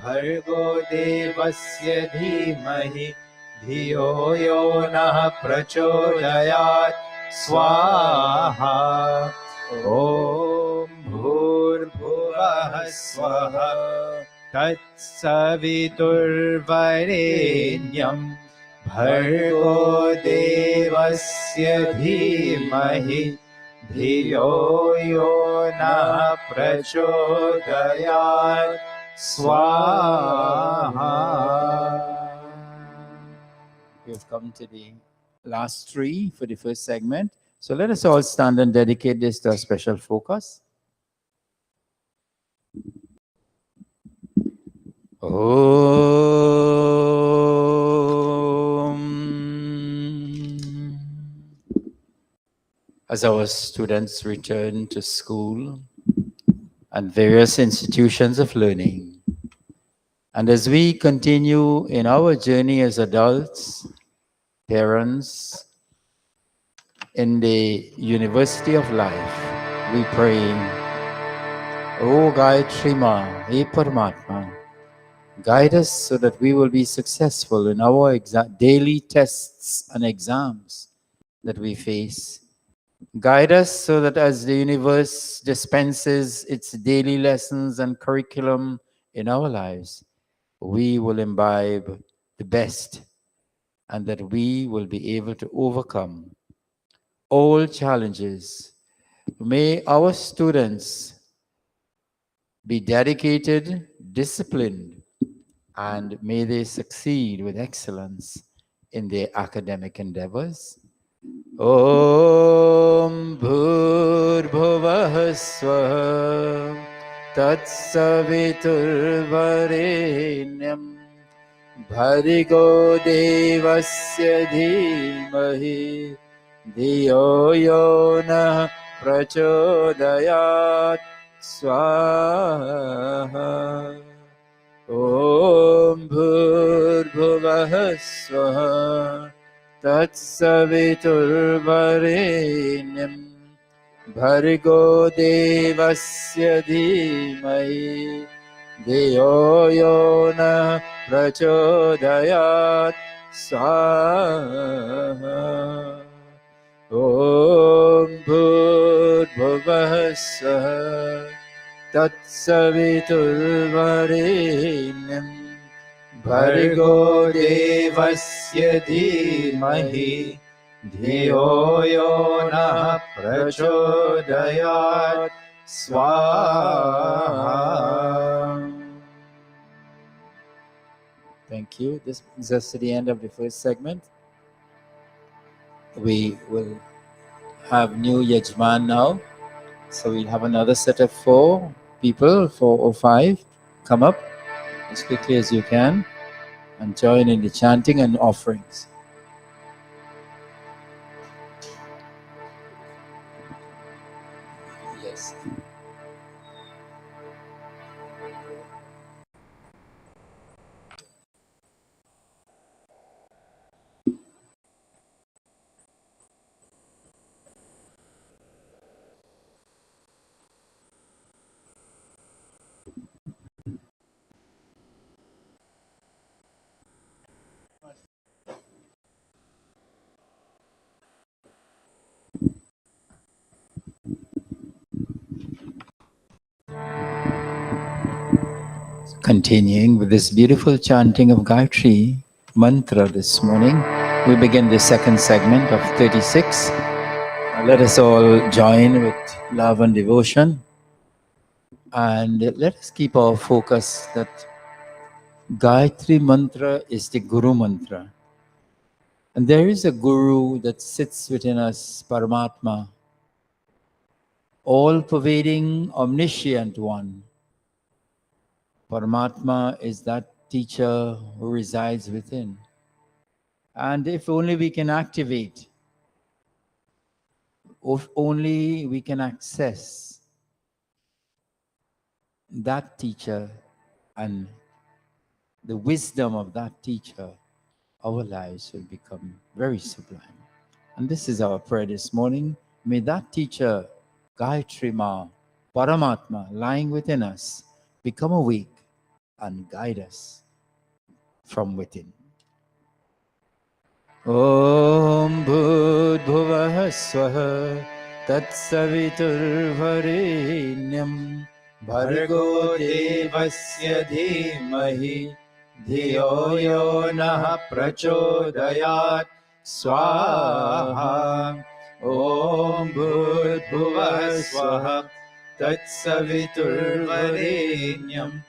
भर्गो देवस्य धीमहि धियो यो नः प्रचोदयात् स्वाहा ॐ भूर्भुवः स्वः तत्सवितुर्वरेण्यं भर्गो देवस्य धीमहि धियो यो नः प्रचोदयात् स्वाहा. We've come to the last three for the first segment. So let us all stand and dedicate this to a special focus. As our students return to school and various institutions of learning, and as we continue in our journey as adults, parents, in the University of Life, we pray, O Gayatri Ma, E Paramatma, guide us so that we will be successful in our daily tests and exams that we face. Guide us so that as the universe dispenses its daily lessons and curriculum in our lives, we will imbibe the best and that we will be able to overcome all challenges. May our students be dedicated, disciplined, and may they succeed with excellence in their academic endeavors. Om Bhurbhuvah Swaha Tatsaviturvarenyam Bharigo Devasya Dhimahi Dhiyo Yo Nah Prachodayat Swaha. Om Bhurbhuvah Swaha Tatsaviturvarenyam Bhargo Devasya Dhimahi Dhiyo Yo Nah Prachodayat Swaha. Om Bhurbhuvah Swaha Tatsaviturvarenyam Bhargo Devasya Dhimahi Dhiyo Yo Nah Prachodayat Swaha. Thank you. This brings us to the end of the first segment. We will have new Yajman now. So we'll have another set of 4 people, 4 or 5, come up as quickly as you can and join in the chanting and offerings. Yes. Continuing with this beautiful chanting of Gayatri mantra this morning, we begin the second segment of 36. Let us all join with love and devotion, and let us keep our focus that Gayatri mantra is the Guru mantra. And there is a Guru that sits within us, Paramatma, all-pervading, omniscient one. Paramatma is that teacher who resides within. And if only we can activate, if only we can access that teacher and the wisdom of that teacher, our lives will become very sublime. And this is our prayer this morning. May that teacher, Gayatri Ma, Paramatma, lying within us, become awake and guide us from within. Om Bhudbhuvah Swaha Tatsaviturvarenyam Bhargo Devasya Dhimahi Dhiyo Yo Nah Prachodayat Swaha. Om Bhudbhuvah Swaha Tatsaviturvarenyam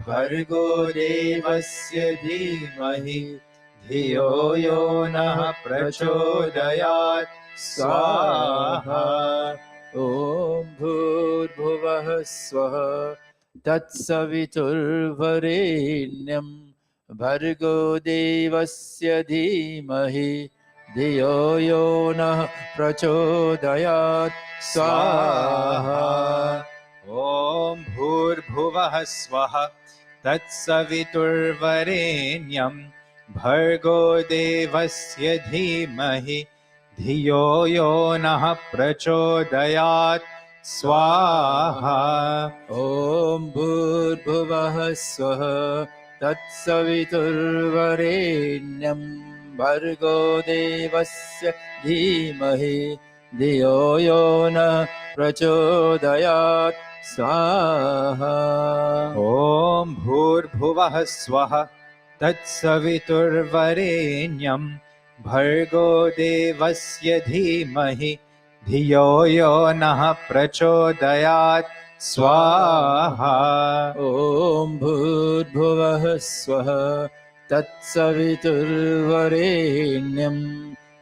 Bhargo Devasya Dhimahi Dhiyo Yo Nah Prachodayat Swaha. Om Bhudbhuvah Swaha Tatsaviturvarenyam Bhargo Devasya Dhimahi Dhiyo Yo Nah Prachodayat Swaha. Om Bhurbhuvah Swaha Tatsaviturvarenyam Bhargo Devasya Dhimahi Dhiyo Yo Nah Prachodayat Swaha. Om Bhudbhuvah Swaha Tatsaviturvarenyam Bhargo Devasya Dhimahi Dhiyo Yo Nah Prachodayat Swaha. Om Bhurbhuvah Swaha Tatsaviturvarenyam Bhargo Devasya Dhimahi Dhiyo Yo Nah Prachodayat Swaha. Om Bhudbhuvah Swaha Tatsaviturvarenyam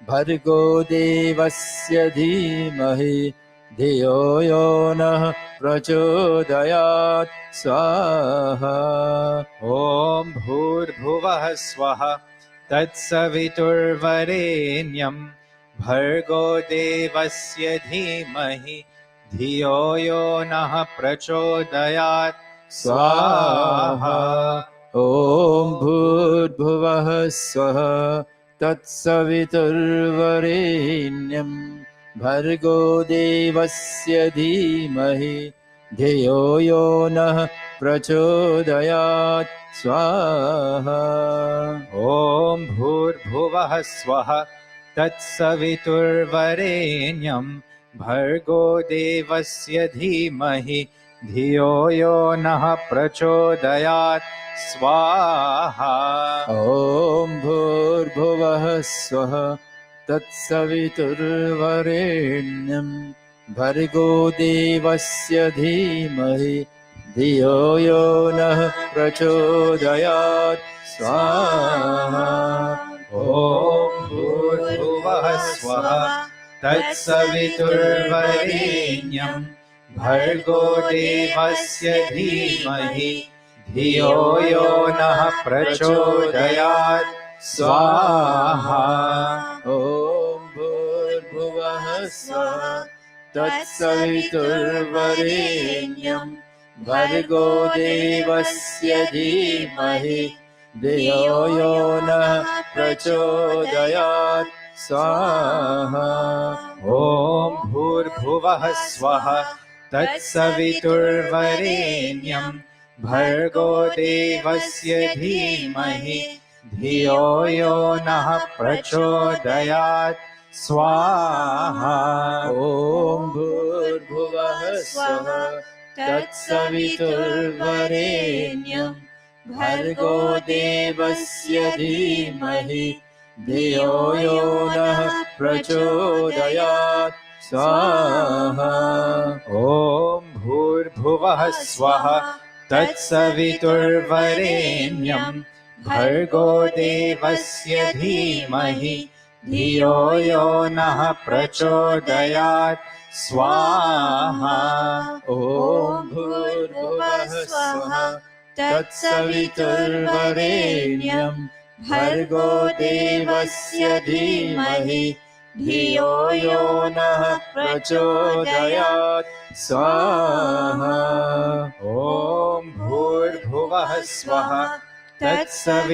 Bhargo Devasya Dhimahi Dhiyo Yo Nah Prachodayat Swaha. Om Bhurbhuvah Swaha Tatsaviturvarenyam Bhargo Devasya Dhimahi Dhiyo Yo Nah Prachodayat Swaha. Om Bhudbhuvah Swaha Tatsaviturvarenyam Bhargo Devasya Dhimahi Dhiyo Yo Nah Prachodayat Swaha. Om Bhurbhuvah Swaha Tatsaviturvarenyam Bhargo Devasya Dhimahi Dhiyo Yo Nah Prachodayat Swaha. Om Bhurbhuvah Swaha Tatsaviturvarenyam Bhargo Devasya Dhimahi धियो यो नः प्रचोदयात् स्वाहा ॐ भूर्भुवः स्वः तत्सवितुर्वरेण्यं भर्गो देवस्य धीमहि धियो यो नः प्रचोदयात् स्वाहा ॐ भूर्भुवः स्वः तत्सवितुर्वरेण्यं भर्गो देवस्य धीमहि धियो यो नः प्रचोदयात् स्वाहा ॐ भूर्भुवः स्वः तत्सवितुर्वरेण्यं भर्गो देवस्य धीमहि धियो यो नः प्रचोदयात् स्वाहा ॐ भूर्भुवः स्वः तत्सवितुर्वरेण्यं भर्गो देवस्य धीमहि धियो यो नः प्रचोदयात् स्वाहा ॐ भूर्भुवः स्वः तत्सवितुर्वरेण्यं भर्गो देवस्य धीमहि धियो यो नः प्रचोदयात् स्वाहा ॐ भूर्भुवः स्वः तत्सवितुर्वरेण्यं भर्गो देवस्य धीमहि धियो यो नः प्रचोदयात् स्वाहा ॐ भूर्भुवः स्वः तत्सवितुर्वरेण्यं भर्गो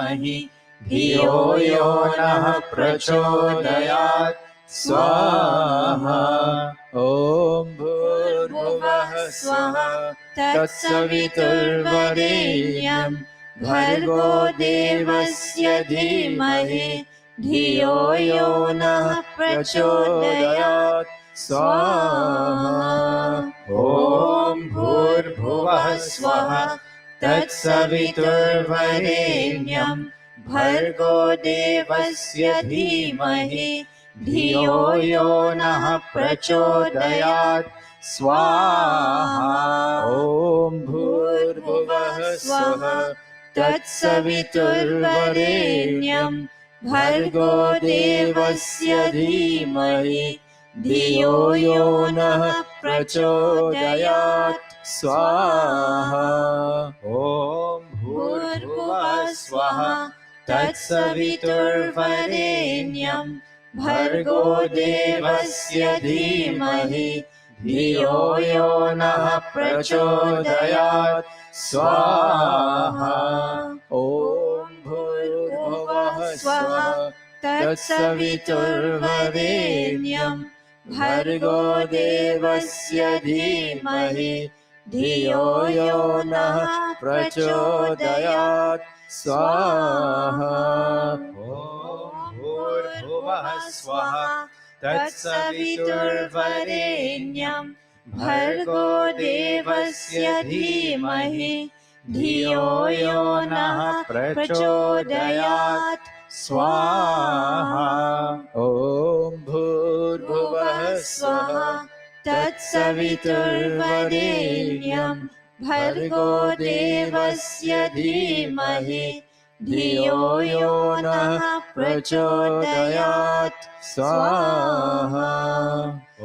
देवस्य धीमहि धियो यो नः प्रचोदयात् स्वाहा ॐ भूर्भुवः स्वः तत्सवितुर्वरेण्यं भर्गो देवस्य धीमहि धियो यो नः प्रचोदयात् स्वाहा ॐ भूर्भुवः स्वः तत्सवितुर्वरेण्यं भर्गो देवस्य धीमहि धियो यो नः प्रचोदयात् स्वाहा ॐ भूर्भुवः स्वः तत्सवितुर्वरेण्यं भर्गो देवस्य धीमहि धियो यो नः प्रचोदयात् स्वाहा ॐ भूर्भुवः स्वः तत्सवितुर्वरेण्यं भर्गो देवस्य धीमहि धियो यो नः प्रचोदयात् स्वाहा ॐ भूर्भुवः स्वः तत्सवितुर्वरेण्यं भर्गो देवस्य धीमहि धियो यो नः प्रचोदयात् स्वाहा ॐ भूर्भुवः स्वः तत्सवितुर्वरेण्यं भर्गो देवस्य धीमहि धियो यो नः प्रचोदयात् स्वाहा ॐ भूर्भुवः स्वः तत्सवितुर्वरेण्यं भर्गो देवस्य धीमहि धियो यो नः प्रचोदयात् स्वाहा ॐ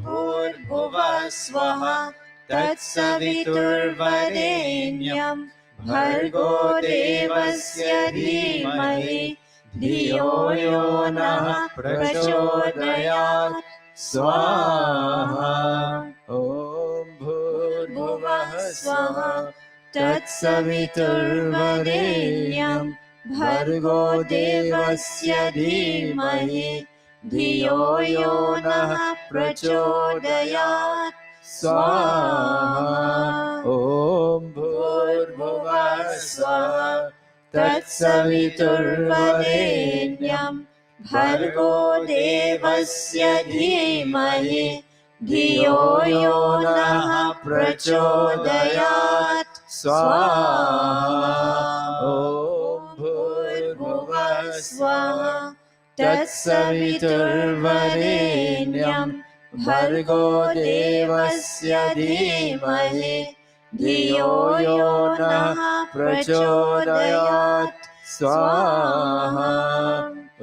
भूर्भुवः स्वः तत्सवितुर्वरेण्यं भर्गो देवस्य धीमहि धियो यो नः प्रचोदयात् स्वाहा ॐ भूर्भुवः स्वः तत्सवितुर्वरेण्यं भर्गो देवस्य धीमहि धियो यो नः प्रचोदयात् स्वाहा ॐ भूर्भुवः स्वः तत्सवितुर्वरेण्यं भर्गो देवस्य धीमहि धियो यो नः प्रचोदयात् स्वाहा ॐ भूर्भुवः स्वः तत्सवितुर्वरेण्यं भर्गो देवस्य धीमहि धियो यो नः प्रचोदयात् स्वाहा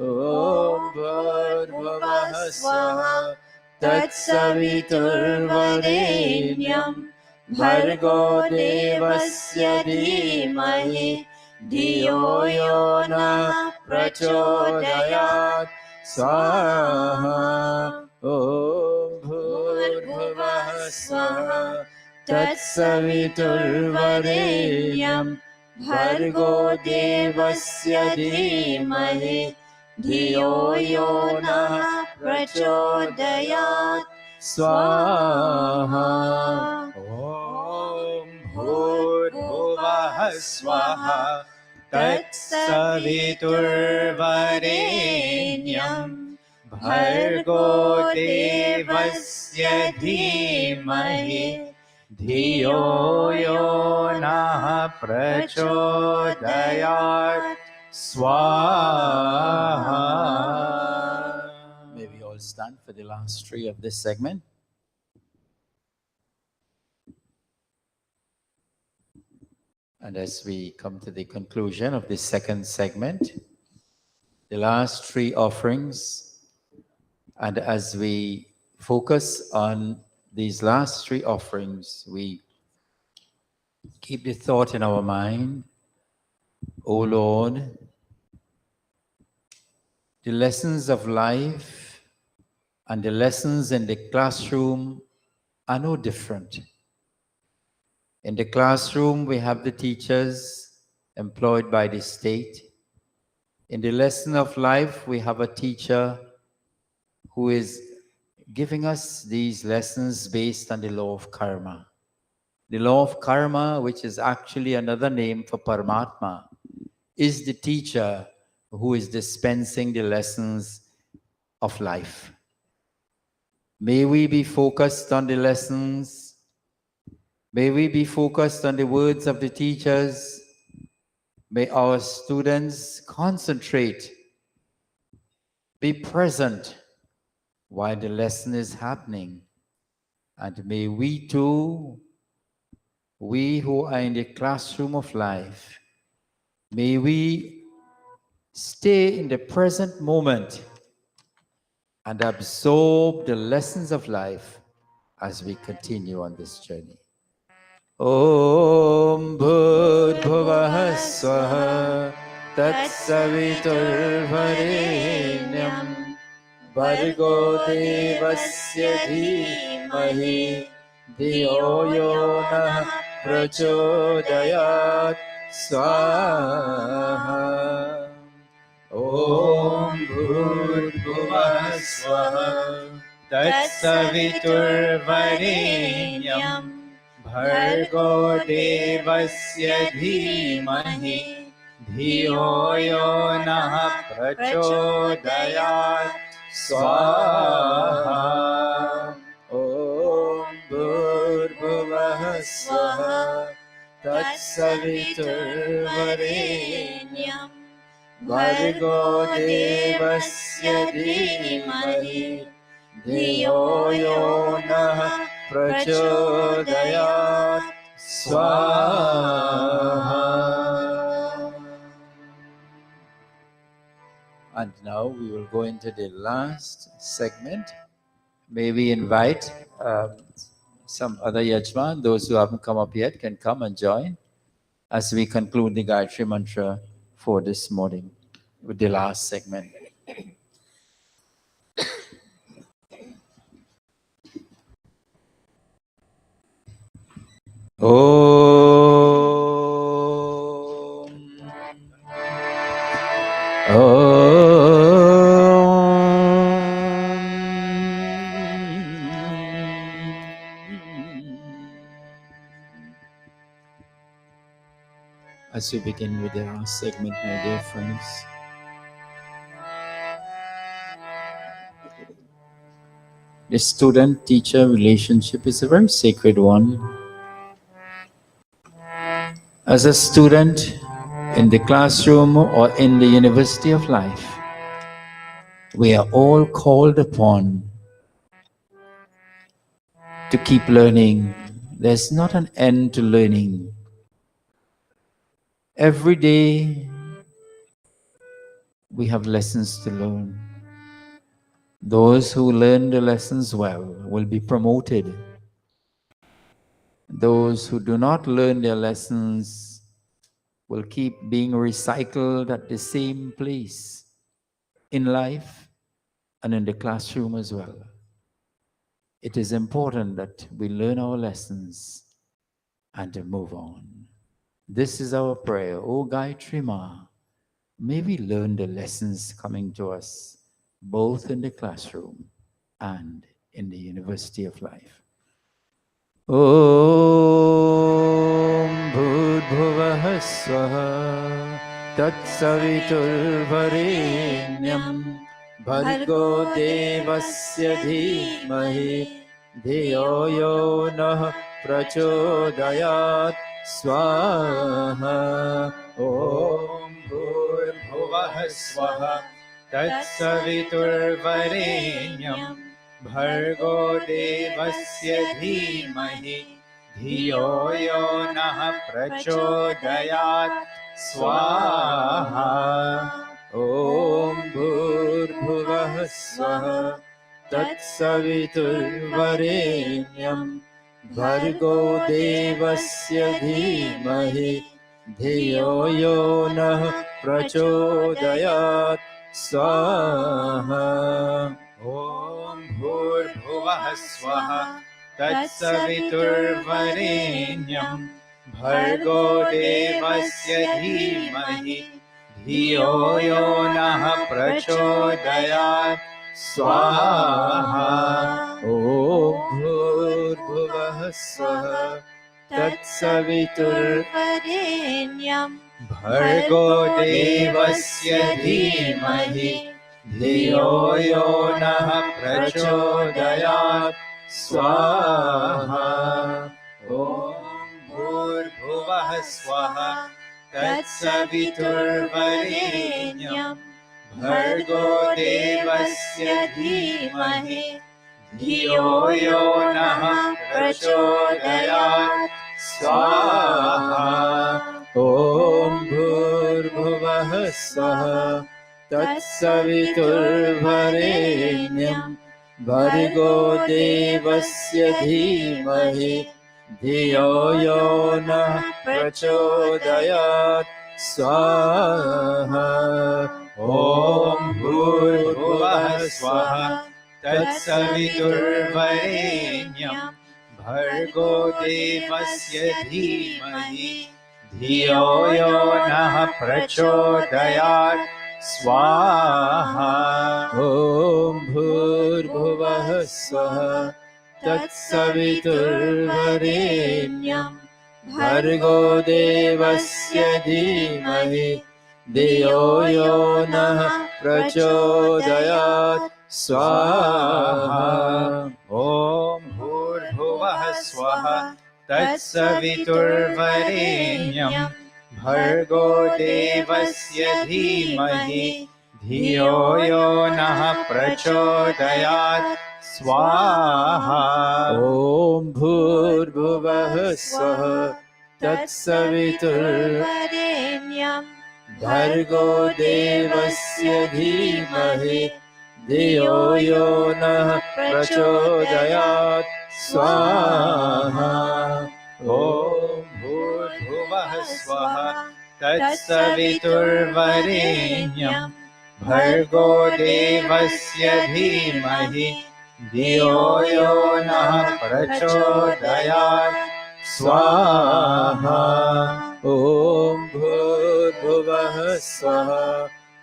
ॐ भूर्भुवः स्वः तत्सवितुर्वरेण्यं भर्गो देवस्य धीमहि धियो यो नः प्रचोदयात् स्वाहा ॐ भूर्भुवः स्वः तत्सवितुर्वरेण्यं भर्गो देवस्य धीमहि धियो यो नः प्रचोदयात् स्वाहा ॐ भूर्भुवः स्वः तत्सवितुर्वरेण्यं भर्गो देवस्य धीमहि धियो यो नः प्रचोदयात् स्वाहा. May we all stand for the last three of this segment. And as we come to the conclusion of this second segment, the last three offerings, and as we focus on these last three offerings, we keep the thought in our mind, O Lord, the lessons of life and the lessons in the classroom are no different. In the classroom, we have the teachers employed by the state. In the lesson of life, we have a teacher who is giving us these lessons based on the law of karma. The law of karma, which is actually another name for Paramatma, is the teacher who is dispensing the lessons of life. May we be focused on the lessons. May we be focused on the words of the teachers. May our students concentrate, be present while the lesson is happening. And may we too, we who are in the classroom of life, may we stay in the present moment and absorb the lessons of life as we continue on this journey. Om Bhurбhuvah Swaha Tatsaviturvarenyam Bhargo Devasya Dhimahi Dhiyo Yo Nah Prachodayat Swaha. Om Bhurбhuvah Swaha Tatsaviturvarenyam Bhargo Devasya Dhimahi Dhiyo Yo Nah Prachodayat Swaha. Om Bhurбhuvah Swaha Tatsaviturvarenyam Bhargo Devasya Dhimahi Dhiyo Yo Nah Prachodayat Swaha. And now we will go into the last segment. May we invite some other Yajman, those who haven't come up yet can come and join as we conclude the Gayatri Mantra for this morning with the last segment. As we begin with the last segment, my dear friends, the student-teacher relationship is a very sacred one. As a student in the classroom or in the university of life, We are all called upon to keep learning. There's not an end to learning. Every day we have lessons to learn. Those who learn the lessons well will be promoted. Those who do not learn their lessons will keep being recycled at the same place in life and in the classroom as well. It is important that we learn our lessons and to move on. This is our prayer. O Gayatri Ma, may we learn the lessons coming to us both in the classroom and in the University of Life. ॐ भूर्भुवः स्वः तत्सवितुर्वरेण्यं भर्गो देवस्य धीमहि धियो यो नः प्रचोदयात् स्वाहा ॐ भूर्भुवः स्वः तत्सवितुर्वरेण्यं भर्गो देवस्य धीमहि धियो यो नः प्रचोदयात् स्वाहा ॐ भूर्भुवः स्वः तत्सवितुर्वरेण्यं भर्गो देवस्य धीमहि धियो यो नः प्रचोदयात् स्वाहा ॐ भूर्भुवः स्वः तत्सवितुर्वरेण्यं भर्गो देवस्य धीमहि धियो यो नः प्रचोदयात् स्वाहा ॐ भूर्भुवः स्वः तत्सवितुर्वरेण्यं भर्गो देवस्य धीमहि धियो यो नः प्रचोदयात् स्वाहा ॐ भूर्भुवः स्वः तत्सवितुर्वरेण्यं भर्गो देवस्य धीमहि धियो यो नः प्रचोदयात् स्वाहा ॐ भूर्भुवः स्वः तत्सवितुर्वरेण्यं भर्गो देवस्य धीमहि धियो यो नः प्रचोदयात् स्वाहा ॐ भूर्भुवः स्वः तत्सवितुर्वरेण्यं भर्गो देवस्य धीमहि धियो यो नः प्रचोदयात् स्वाहा ॐ भूर्भुवः स्वः तत्सवितुर्वरेण्यं भर्गो देवस्य धीमहि धियो यो नः प्रचोदयात् स्वाहा ॐ भूर्भुवः स्वः तत्सवितुर्वरेण्यं भर्गो देवस्य धीमहि धियो यो नः प्रचोदयात् स्वाहा ॐ भूर्भुवः स्वः तत्सवितुर्वरेण्यं भर्गो देवस्य धीमहि धियो यो नः प्रचोदयात् स्वाहा ॐ भूर्भुवः स्वः तत्सवितुर्वरेण्यं भर्गो देवस्य धीमहि धियो यो नः प्रचोदयात् स्वाहा ॐ भूर्भुवः स्वः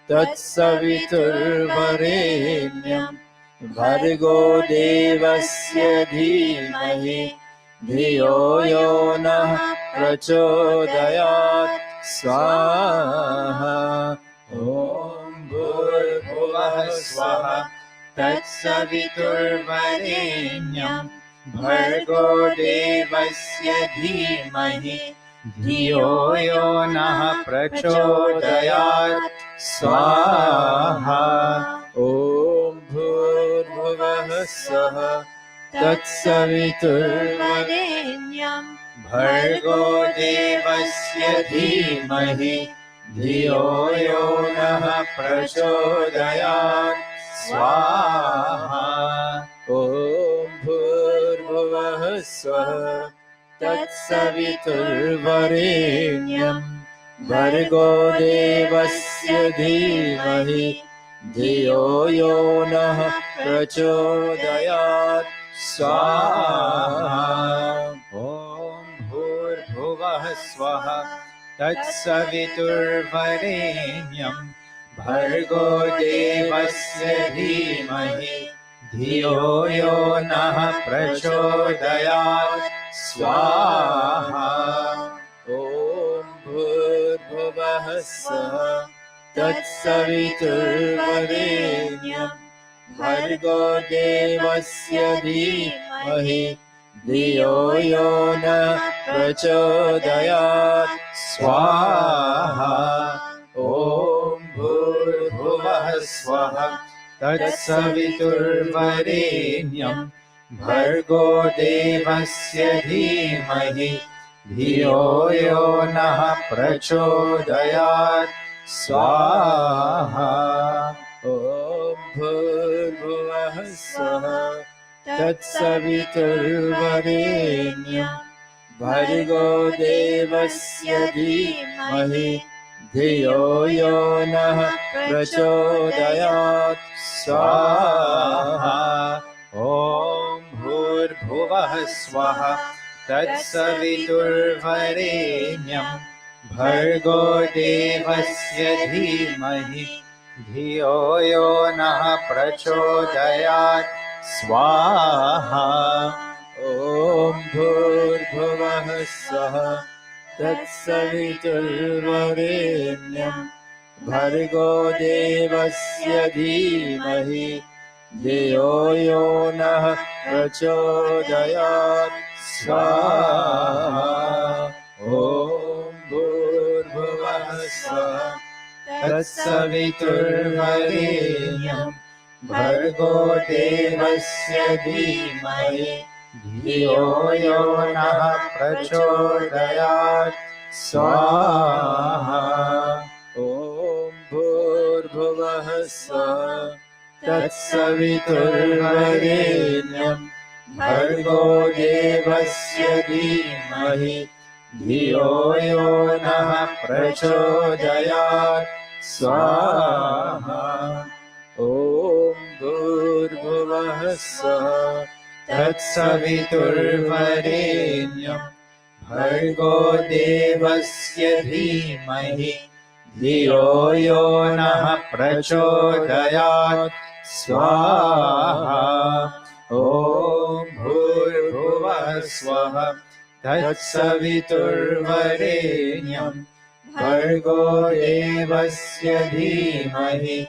तत्सवितुर्वरेण्यं भर्गो देवस्य धीमहि धियो यो नः प्रचोदयात् स्वाहा ॐ भूर्भुवः स्वः तत्सवितुर्वरेण्यं भर्गो देवस्य धीमहि धियो यो नः प्रचोदयात् स्वाहा ॐ भूर्भुवः स्वः तत्सवितुर्वरेण्यं भर्गो देवस्य धीमहि धियो यो नः प्रचोदयात् स्वाहा ॐ भूर्भुवः स्वः तत्सवितुर्वरेण्यं भर्गो देवस्य धीमहि धियो यो नः प्रचोदयात् स्वाहा ॐ भूर्भुवः स्वः तत्सवितुर्वरेण्यं भर्गो देवस्य धीमहि धियो यो नः प्रचोदयात् स्वाहा ॐ भूर्भुवः स्वः तत्सवितुर्वरेण्यं भर्गो देवस्य धीमहि धियो यो नः प्रचोदयात् स्वाहा ॐ भूर्भुवः स्वः तत्सवितुर्वरेण्यं भर्गो देवस्य धीमहि धियो यो नः प्रचोदयात् स्वाहा ॐ भूर्भुवः स्वः तत्सवितुर्वरेण्यं भर्गो देवस्य धीमहि धियो यो नः प्रचोदयात् स्वाहा ॐ भूर्भुवः स्वः तत्सवितुर्वरेण्यं भर्गो देवस्य धीमहि धियो यो नः प्रचोदयात् स्वाहा ॐ भूर्भुवः स्वः तत्सवितुर्वरेण्यं भर्गो देवस्य धीमहि धियो यो नः प्रचोदयात् स्वाहा ॐ भूर्भुवः स्वः तत्सवितुर्वरेण्यं भर्गो देवस्य धीमहि धियो यो नः प्रचोदयात् स्वाहा ॐ भूर्भुवः स्वः तत्सवितुर्वरेण्यं भर्गो देवस्य धीमहि धियो यो नः प्रचोदयात् स्वाहा ॐ भूर्भुवः स्वः तत्सवितुर्वरेण्यं भर्गो देवस्य धीमहि धियो यो नः प्रचोदयात् स्वाहा ॐ भूर्भुवः स्वः तत्सवितुर्वरेण्यं भर्गो देवस्य धीमहि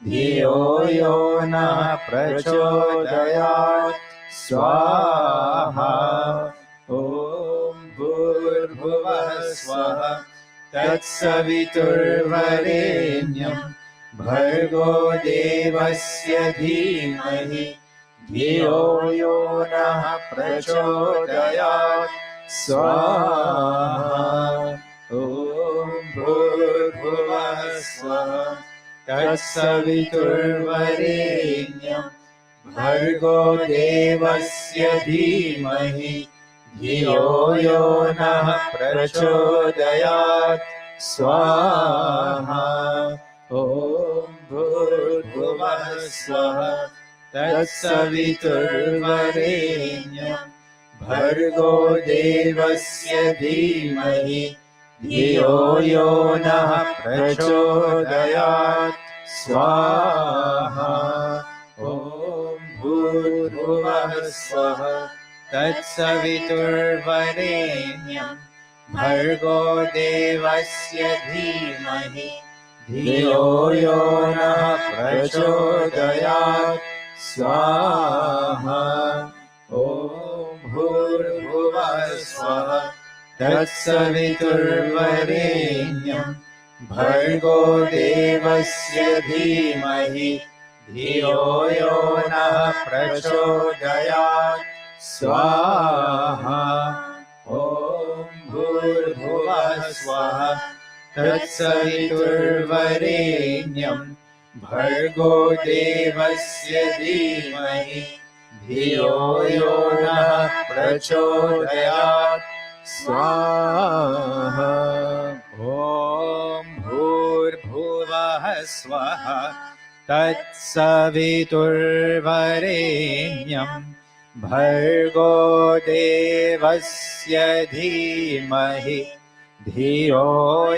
धियो यो नः प्रचोदयात् स्वाहा ॐ भूर्भुवः स्वः तत्सवितुर्वरेण्यं भर्गो देवस्य धीमहि धियो यो नः प्रचोदयात् स्वाहा ॐ भूर्भुवः स्वः तत्सवितुर्वरेण्यं भर्गो देवस्य धीमहि धियो यो नः प्रचोदयात् स्वाहा ॐ भूर्भुवः स्वः तत्सवितुर्वरेण्यं भर्गो देवस्य धीमहि धियो यो नः प्रचोदयात् स्वाहा ॐ भूर्भुवः स्वः तत्सवितुर्वरेण्यं भर्गो देवस्य धीमहि धियो यो नः प्रचोदयात् स्वाहा ॐ भूर्भुवः स्वः तत्सवितुर्वरेण्यं भर्गो देवस्य धीमहि धियो यो नः प्रचोदयात् स्वाहा ॐ भूर्भुवः स्वः तत्सवितुर्वरेण्यं भर्गो देवस्य धीमहि धियो यो नः प्रचोदयात् स्वाहा ॐ भूर्भुवः स्वः तत्सवितुर्वरेण्यं भर्गो देवस्य धीमहि धियो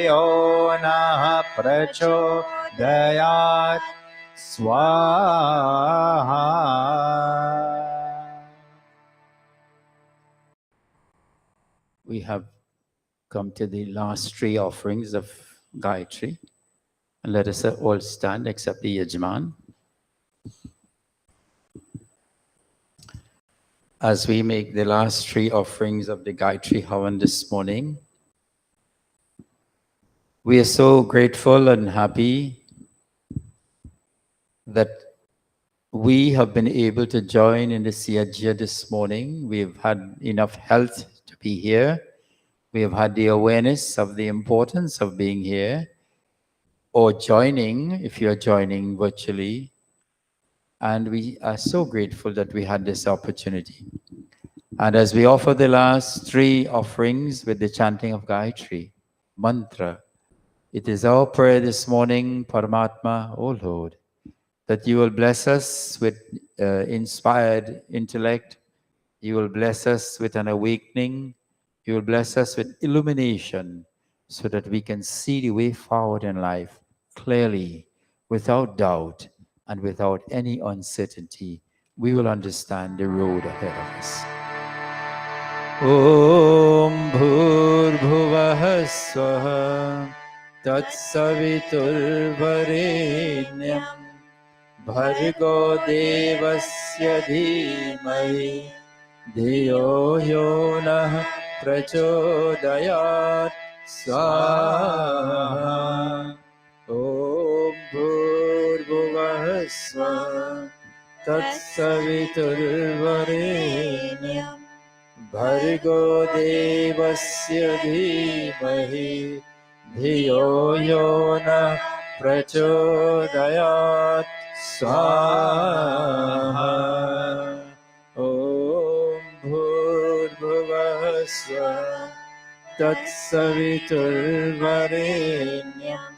यो नः प्रचोदयात् स्वाहा. We have come to the last three offerings of Gayatri. And let us all stand except the Yajman. As we make the last three offerings of the Gayatri Havan this morning, we are so grateful and happy that we have been able to join in the Siyajya this morning. We've had enough health to be here. We have had the awareness of the importance of being here or joining, if you're joining virtually. And we are so grateful that we had this opportunity. And as we offer the last three offerings with the chanting of Gayatri, mantra, it is our prayer this morning, Paramatma, O Lord, that you will bless us with inspired intellect, you will bless us with an awakening, you will bless us with illumination, so that we can see the way forward in life clearly, without doubt, and without any uncertainty. We will understand the road ahead of us. Om Bhurbhuvah Swaha Tatsaviturvarenyam Bhargo Devasya Dhimahi Dhiyo Yo Nah Prachodayat Swaha Om Bhurbhuvah Swaha Tatsaviturvarenyam Bhargo Devasya Dhimahi Dhiyo Yo Nah Prachodayat Swaha Om Bhurbhuvah Swaha Tatsaviturvarenyam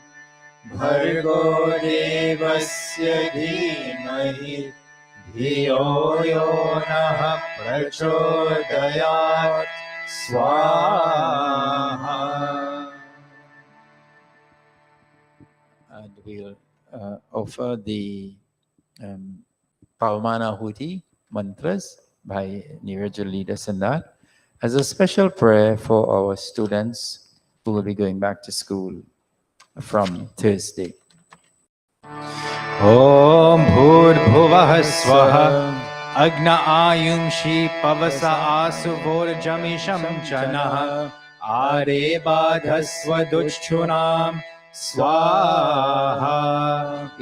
Bhargo Devasya Dhimahi Dhiyo Yo Nah Prachodayat Swaha. And we'll offer the Pavamana Huti mantras by Neeraj will lead us in that as a special prayer for our students who will be going back to school from Thursday. ॐ भूर्भुवः स्वः अग्न आयुंषि पवस आसुवोर्जमिषं जनः आरे बाधस्वदुच्छुनां स्वाहा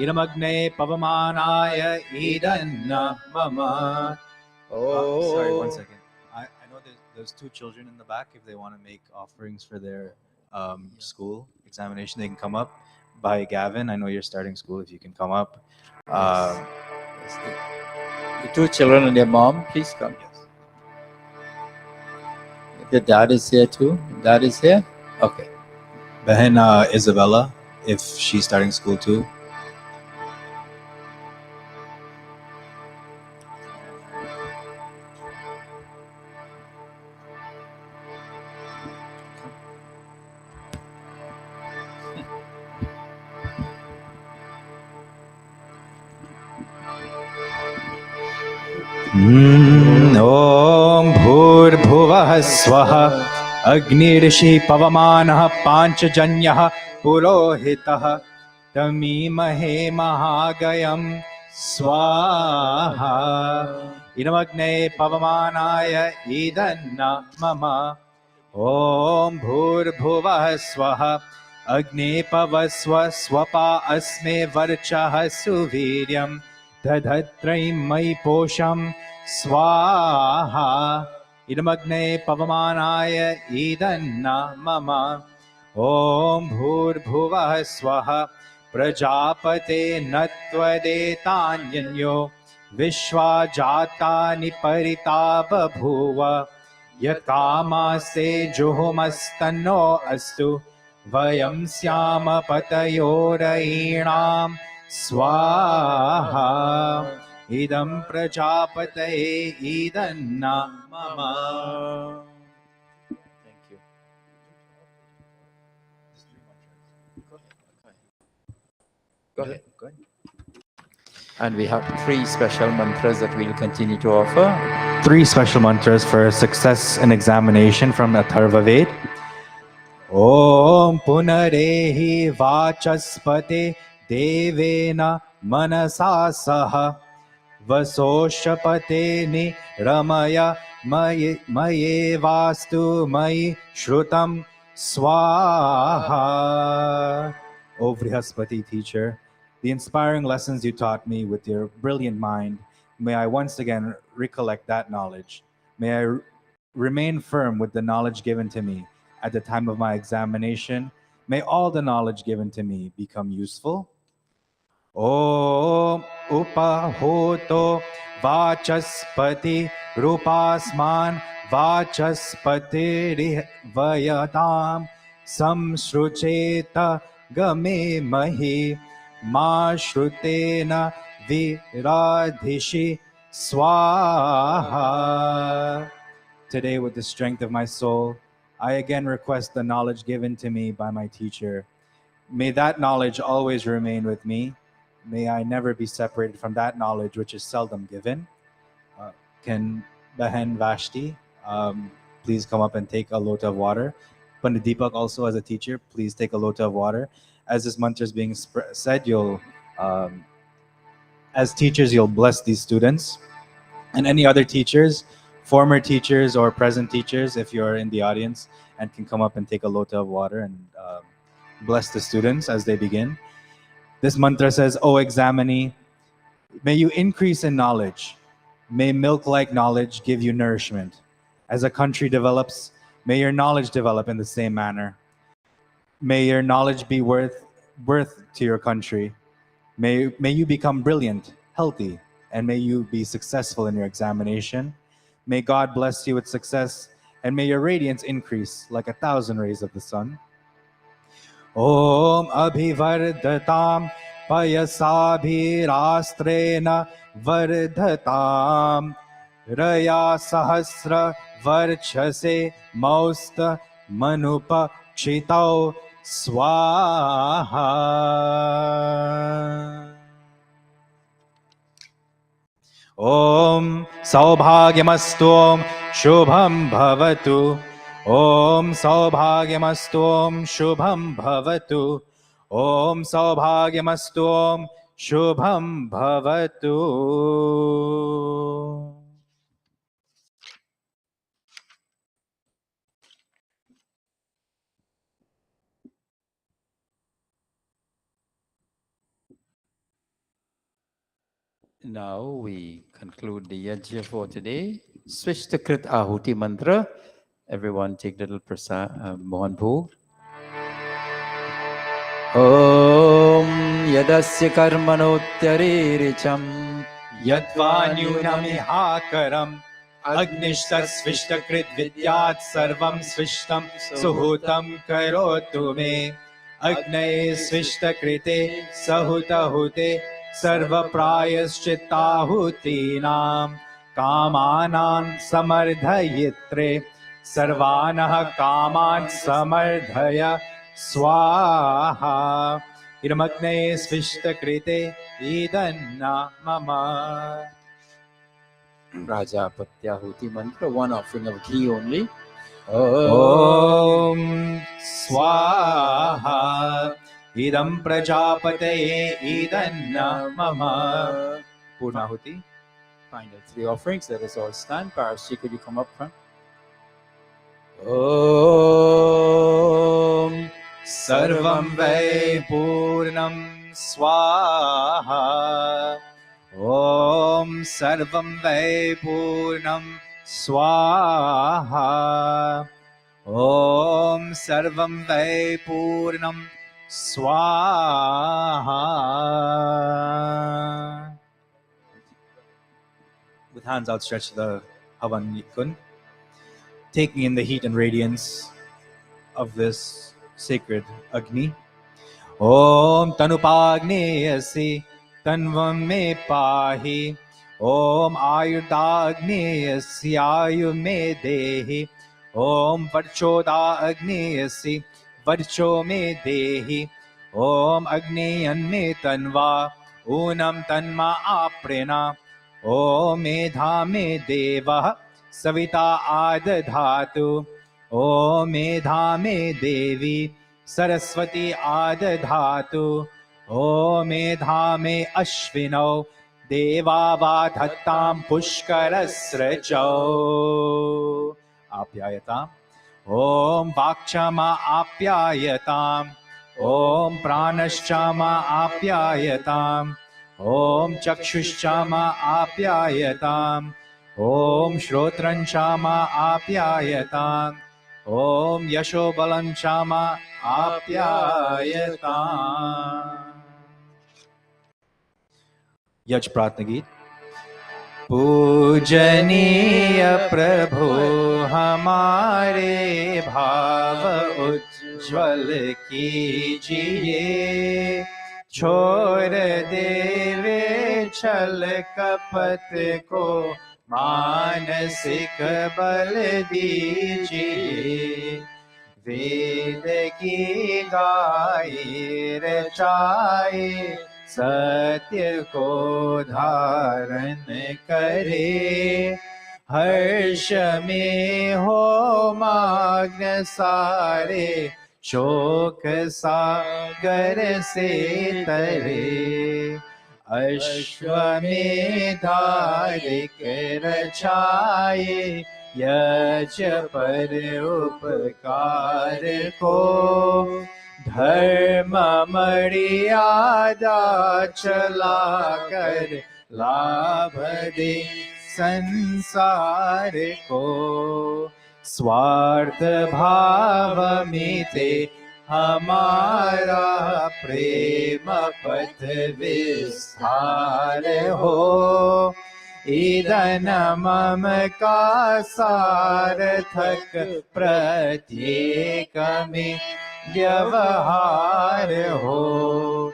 इदमग्ने पवमानाय इदन्न मम. Sorry, 1 second. I know there's two children in the back. If they want to make offerings for their school examination, they can come up. By Gavin, I know you're starting school. If you can come up. Yes, the two children and their mom, please come. Yes. The dad is here too. Dad is here? Okay. Behin Isabella, if she's starting school too. ॐ भूर्भुवः स्वः अग्निर्षि पवमानः पाञ्चजन्यः पुरोहितः तमीमहे महागयं स्वाहा इदमग्ने पवमानाय इदन्न मम. ॐ भूर्भुवः स्वः अग्ने पवस्व स्वपा अस्मे वर्चः सुवीर्यम् दधत्रयीं मयि पोषं स्वाहा इदमग्ने पवमानाय ईदन्न मम ॐ भूर्भुवः स्वः प्रजापते न त्वदेतान्यन्यो विश्वा जातानि परिता बभूव यत्कामास्ते जुहुमस्तन्नो अस्तु वयं स्याम पतयोरयीणां स्वाहा इदं प्रजापतये ईदन्न मम. Thank you. Go ahead. Go ahead. And we have 3 special mantras that we'll continue to offer. 3 special mantras for success in examination from Atharva Ved. Om Punarehi Vachaspate Devena Manasa Saha Vasoshapate Ni Ramaya Maye Vastu Mayi Shrutam Swaha. O Vrihaspati teacher, the inspiring lessons you taught me with your brilliant mind, may I once again recollect that knowledge. May I remain firm with the knowledge given to me at the time of my examination. May all the knowledge given to me become useful. Om Upahoto Vachaspati Rupasman Vachaspati Vayatam Samshrucheta Game Mahi Ma Shrutena Viradhishi Swaha. Today, with the strength of my soul, I again request the knowledge given to me by my teacher. May that knowledge always remain with me. May I never be separated from that knowledge which is seldom given. Can Bahen Vashti please come up and take a lota of water? Pandit Deepak also, as a teacher, please take a lota of water. As this mantra is being said, you'll, as teachers, you'll bless these students. And any other teachers, former teachers or present teachers, if you're in the audience and can come up and take a lota of water and bless the students as they begin. This mantra says, O examinee, may you increase in knowledge. May milk-like knowledge give you nourishment. As a country develops, may your knowledge develop in the same manner. May your knowledge be worth to your country. May you become brilliant, healthy, and may you be successful in your examination. May God bless you with success, and may your radiance increase like 1,000 rays of the sun. Om Abhivardatam Payasabhiraastrena Vardhatam Raya Sahasra Varchase Mausta Manupa Chitau Swaha. Om Saubhagyamastu Om Shubham Bhavatu. Om Saubhagyamastu Om Shubham Bhavatu. Om Saubhagyamastu Om Shubham Bhavatu. Now we conclude the yajna for today. Switch to Krit Ahuti mantra. Everyone take little Mohan Bhog. Om Yadasya Karmanotyarirecham Yadvanyunamihakaram Agnishtasvishtakrit Vidyat Sarvam Svishtam Suhutam Karotu Me Agnaye Svishtakrite Sahutahute Sarva Prayaschittahutinam Kamanam Samardhayitre Sarvanah Kaman Samardhaya Swaha Irmagne Svishtakrite Idanna Mama. Raja Patyahuti mantra, one offering of ghee only. Om Swaha Idam Prajapataye Idanna Mama. Purnahuti. Final 3 offerings. Let us all stand. Parashji, could you come up front? Om Sarvam Vai Purnam Swaha. सर्वं वै पूर्णं स्वाहा ॐ सर्वं वै पूर्णं स्वाहा. With hands outstretched to the Havan Kund, taking in the heat and radiance of this sacred Agni. Om Tanupagneyasi Tanvam me pahi. Om Ayurdagneyasi Ayu me dehi. Om Varchodagneyasi Varcho me dehi. Om Agneyan me tanva Unam tanma aprena. Om Medha me deva Savita adadhatu. Om Medha me devi Saraswati adadhatu. Om Medha me ashvino Deva vadhattam pushkarasrajau. Apyayatam. Om Vakchama apyayatam. Om Pranashchama apyayatam. Om Chakshuschama apyayatam. Om Shrotranchama apyayatam. Om Yashobalanchama apyayatam. Yaj Pratna Geet. पूजनीय प्रभु हमारे भाव उज्ज्वल कीजिए. छोड़ देवे छल कपट को मानसिक बल दीजिए. वेद की गाये रचाए सत्य को धारण करे. हर्ष में हो मग्न सारे शोक सागर से तरे. अश्वमेधारिक रचाए यज पर उपकार को. धर्म मर्यादा चला कर लाभ दे संसार को. स्वार्थ भाव मिटे हमारा प्रेम पथ विस्तार हो. ईदन मम का सार्थक प्रत्येक में व्यवहार हो.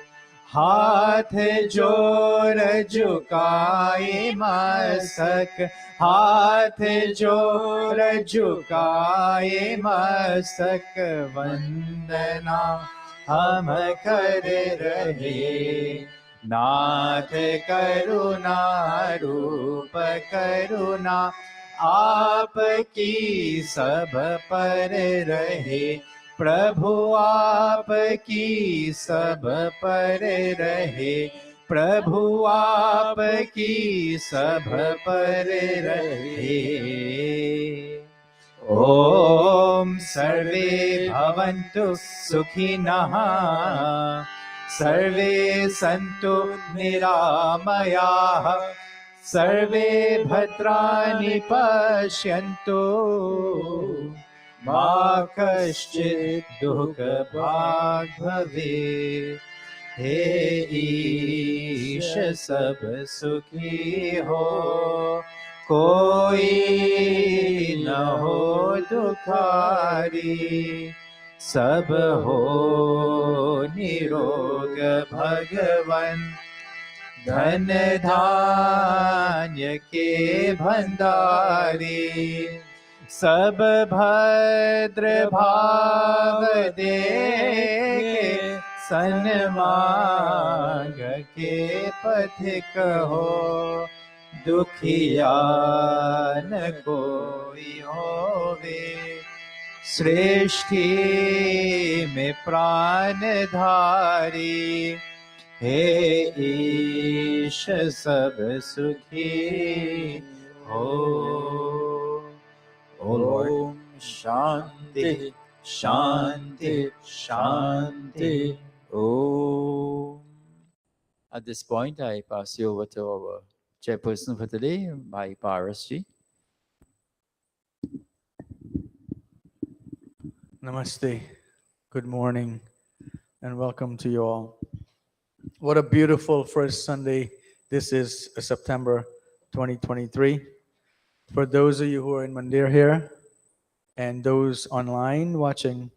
हाथ जोर झुकाए मस्तक. हाथ जोर झुकाए मस्तक. वंदना हम कर रहे. नाथ करुणा रूप करुणा आपकी सब पर रहे. प्रभु आपकी सब पर रहे. प्रभु आपकी सब पर रहे. ओम सर्वे भवन्तु सुखिनः. सर्वे सन्तु निरामयाः. सर्वे भद्राणि पश्यन्तु. मा कश्चित् दुःखभाग् भवेत्. हे ईश सब सुखी हो. कोई न हो दुखारी. सब हो निरोग भगवन. धन धान्य के भंडारी. सब भद्र भाव दे सन्मार्ग के पथिक हो. दुखिया न कोई होवे. सृष्टि में प्राण धारी. हे ईश सब सुखी हो. O Lord, Shanti, Shanti, Shanti. Om. At this point, I pass you over to our chairperson for today, Bhai Paras ji. Namaste. Good morning and welcome to you all. What a beautiful first Sunday this is, September 2023. For those of you who are in Mandir here and those online watching,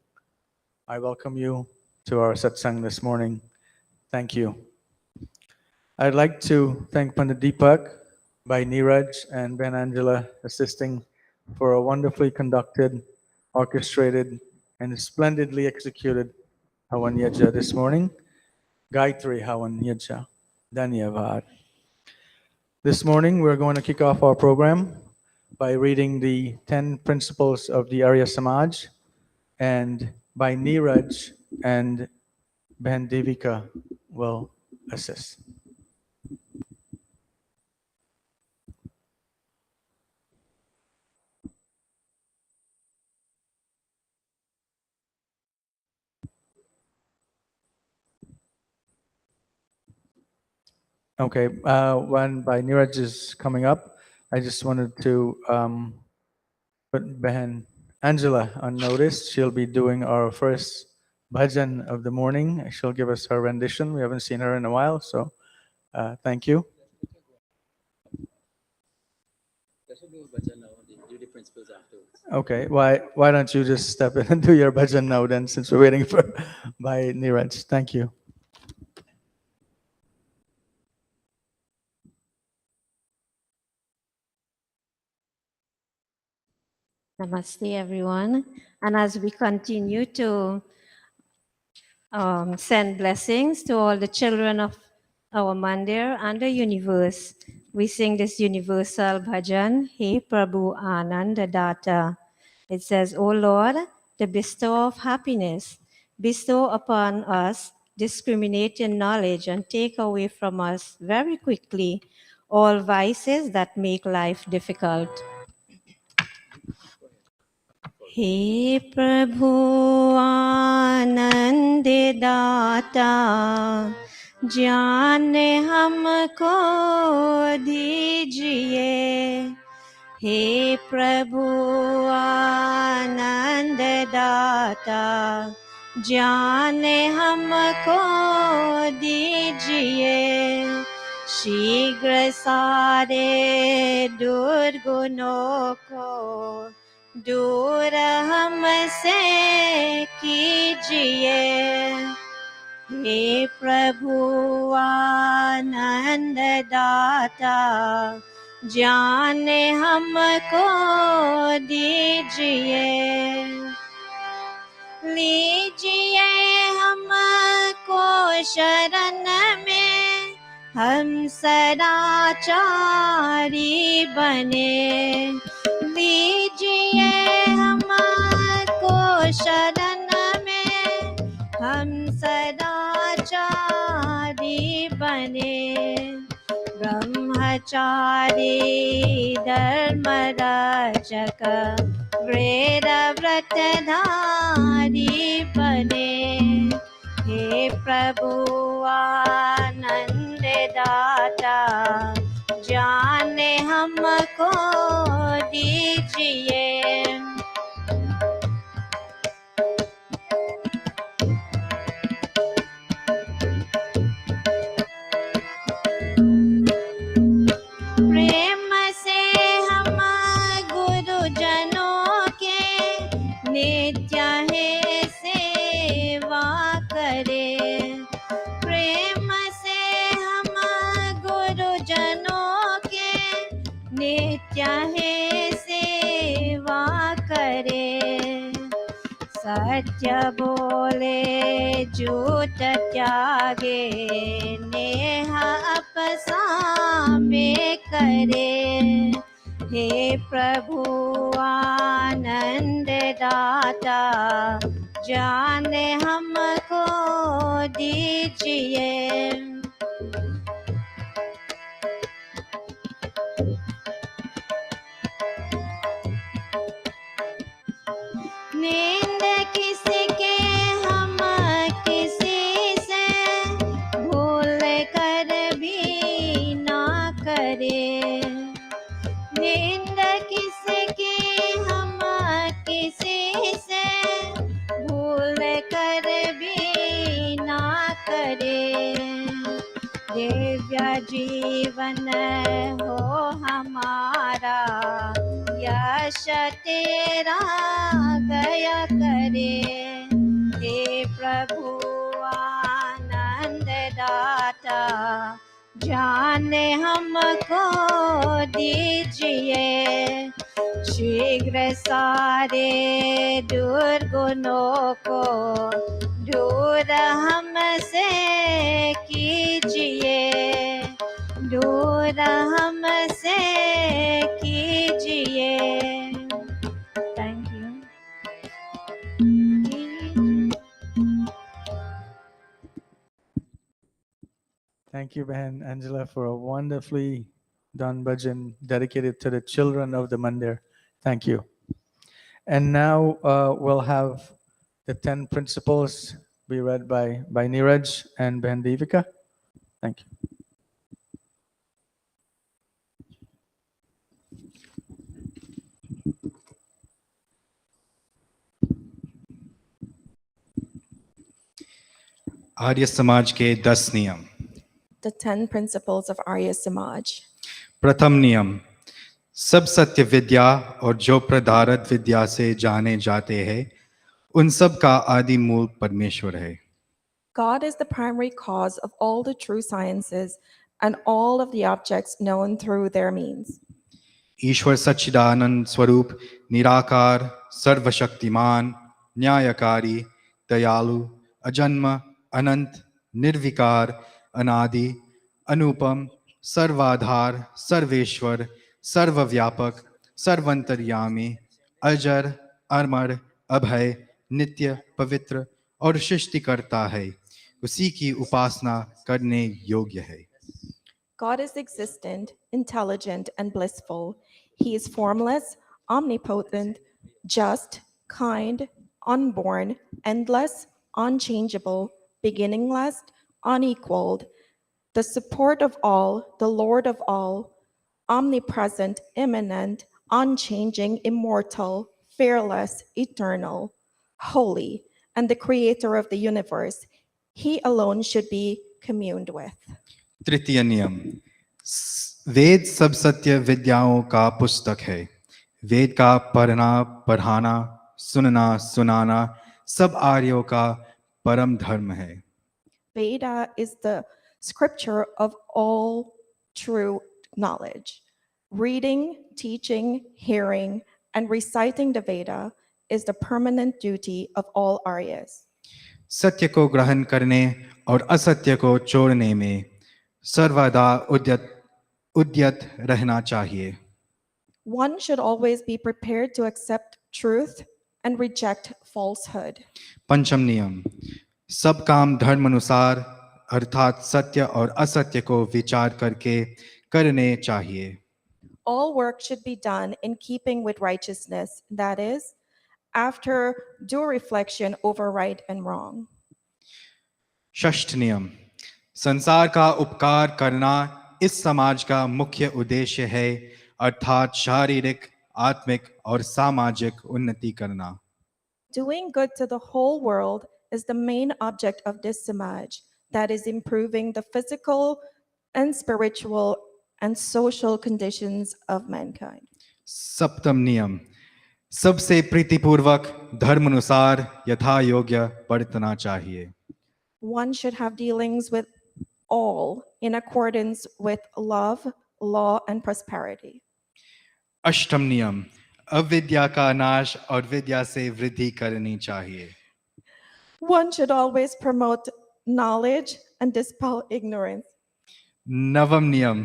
I welcome you to our satsang this morning. Thank you. I'd like to thank Pandit Deepak, Bhai Neeraj, and Ben Angela assisting for a wonderfully conducted, orchestrated, and splendidly executed Havan Yajna this morning. Gayatri Havan Yajna. Dhanyavad. This morning, we're going to kick off our program by reading the 10 principles of the Arya Samaj, and by Neeraj and Ben Devika will assist. Okay, when by Neeraj is coming up, I just wanted to put Behan Angela on notice. She'll be doing our first bhajan of the morning. She'll give us her rendition. We haven't seen her in a while, so thank you. Okay, why don't you just step in and do your bhajan now then, since we're waiting for by Neeraj. Thank you. Namaste, everyone. And as we continue to send blessings to all the children of our Mandir and the universe, we sing this universal bhajan, Hey Prabhu Ananda Data. It says, O Lord, the bestower of happiness, bestow upon us discriminating knowledge and take away from us very quickly all vices that make life difficult. हे प्रभु आनंद दाता ज्ञान हमको दीजिए हे प्रभु आनंद दाता ज्ञान हमको दीजिए शीघ्र सारे दुर्गुणों को दूर हमसे कीजिए हे प्रभु आनंद दाता ज्ञान हमको दीजिए लीजिए हमको शरण में हम सदाचारी बने लीजिए हमको शरण में हम सदाचारी बने ब्रह्मचारी धर्म रक्षक वेद व्रतधारी बने हे प्रभु आनंद दाता ज्ञान हमको दीजिए प्रेम से हम गुरुजनों के नित्य है सेवा करें प्रेम से हम गुरुजनों के नित्य है सेवा करें सत्य बोले झूठ त्यागे नेह आपसा में करे हे प्रभु आनंद दाता ज्ञान हमको दीजिए नींद किसी के हम किसी से भूल कर भी ना करे से भूल कर भी ना करे। दिव्य जीवन हो हमारा, यश तेरा गया करे। हे प्रभु आनंद दाता, जाने हमको दीजिए। शीघ्र सारे दुर्गुणों को दूर हमसे कीजिए, दूर हमसे कीजिए। Thank you. Thank you, Behan Angela, for a wonderfully done bhajan dedicated to the children of the mandir. Thank you. And now we'll have the 10 principles be read by Neeraj and Behan Devika. Thank you. Arya Samaj के 10 नियम। The 10 principles of Arya Samaj. प्रथम नियम, सब सत्य विद्या और जो प्रधारत विद्या से जाने जाते हैं उन सब का आदि मूल परमेश्वर है। God is the primary cause of all the true sciences and all of the objects known through their means. ईश्वर सच्चिदानंद स्वरूप, निराकार, सर्वशक्तिमान, न्यायकारी, दयालु, अजन्म, अनंत, निर्विकार, अनादि, अनुपम, सर्वाधार, सर्वेश्वर, सर्वव्यापक, सर्वंतर्यामी, अजर, अमर, अभय, नित्य, पवित्र और सृष्टिकर्ता है। उसी की उपासना करने योग्य है। God is existent, intelligent, and blissful. He is formless, omnipotent, just, kind, unborn, endless, unchangeable, beginningless, unequaled, the support of all, the Lord of all, omnipresent, immanent, unchanging, immortal, fearless, eternal, holy, and the creator of the universe. He alone should be communed with. तृतीय नियम, वेद सब सत्य विद्याओं का पुस्तक है। वेद का पढ़ना, पढ़ाना, सुनना, सुनाना सब आर्यों का परम धर्म है। Veda is the scripture of all true knowledge. Reading, teaching, hearing, and reciting the Veda is the permanent duty of all Aryas. सत्य को ग्रहण करने और असत्य को छोड़ने में सर्वदा उद्यत रहना चाहिए। One should always be prepared to accept truth and reject falsehood. पंचम नियम, सब काम धर्म अनुसार अर्थात सत्य और असत्य को विचार करके करने चाहिए। All work should be done in keeping with righteousness, that is, after due reflection over right and wrong. षष्ठ नियम, संसार का उपकार करना इस समाज का मुख्य उद्देश्य है, अर्थात शारीरिक, आत्मिक और सामाजिक उन्नति करना। Doing good to the whole world is the main object of this Samaj, that is improving the physical and spiritual and social conditions of mankind. सप्तम नियम, सबसे प्रीतिपूर्वक धर्म अनुसार यथा योग्य बरतना चाहिए। One should have dealings with all in accordance with love, law, and prosperity. अष्टम नियम, अविद्या का नाश और विद्या से वृद्धि करनी चाहिए। One should always promote knowledge and dispel ignorance. नवम नियम,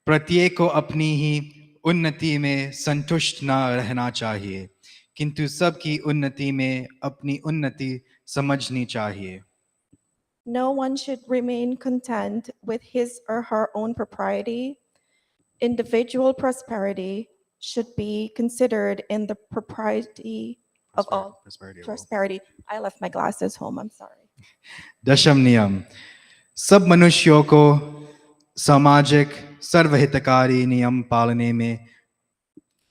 प्रत्येक को अपनी ही उन्नति में संतुष्ट न रहना चाहिए, किंतु सबकी उन्नति में अपनी उन्नति समझनी चाहिए। No one should remain content with his or her own propriety. Individual prosperity should be considered in the propriety of all. Prosperity. I left my glasses home, I'm sorry. दशम नियम, सब मनुष्यों को सामाजिक सर्वहितकारी नियम पालने में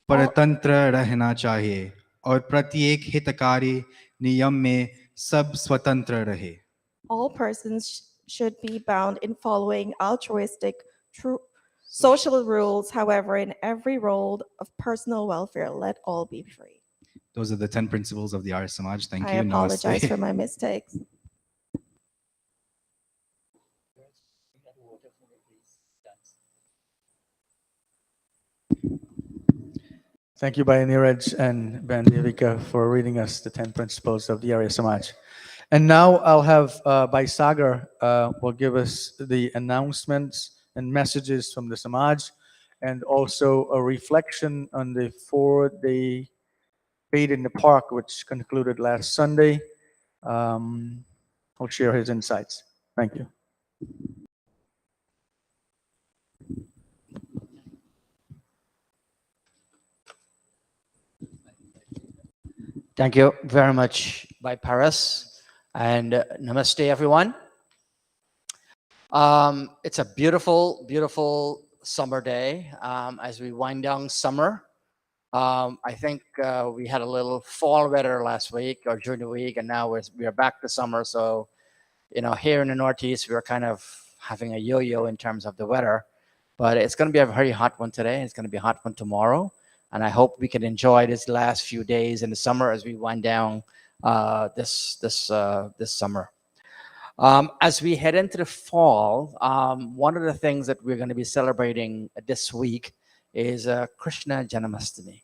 परतंत्र रहना चाहिए और प्रत्येक हितकारी नियम में सब स्वतंत्र रहे। All persons should be bound in following altruistic, true social rules. However, in every role of personal welfare, let all be free. Those are the 10 principles of the Arya Samaj. Thank I you. apologize Namaste. for my mistakes. Thank you, Bhai Neeraj and Ben Devika, for reading us the 10 principles of the Arya Samaj. And now I'll have Bhai Sagar will give us the announcements and messages from the Samaj, and also a reflection on the 4-day Fade in the Park, which concluded last Sunday. He'll share his insights. Thank you. Thank you very much, Bhai Paras, and namaste, everyone. It's a beautiful, beautiful summer day as we wind down summer. I think we had a little fall weather last week or during the week, and now we're back to summer. So, here in the Northeast, we're kind of having a yo-yo in terms of the weather, but it's going to be a very hot one today. It's going to be a hot one tomorrow, and I hope we can enjoy this last few days in the summer as we wind down this summer. As we head into the fall, one of the things that we're going to be celebrating this week is Krishna Janamastami.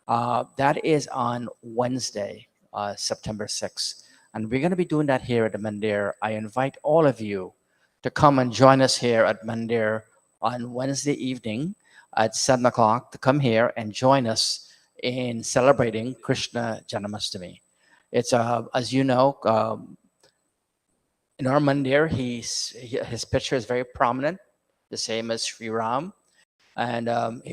That is on Wednesday, September 6th. And we're going to be doing that here at the Mandir. I invite all of you to come and join us here at Mandir on Wednesday evening at 7 o'clock to come here and join us in celebrating Krishna Janamastami. It's, as you know, in our Mandir, his picture is very prominent, the same as Sri Ram. And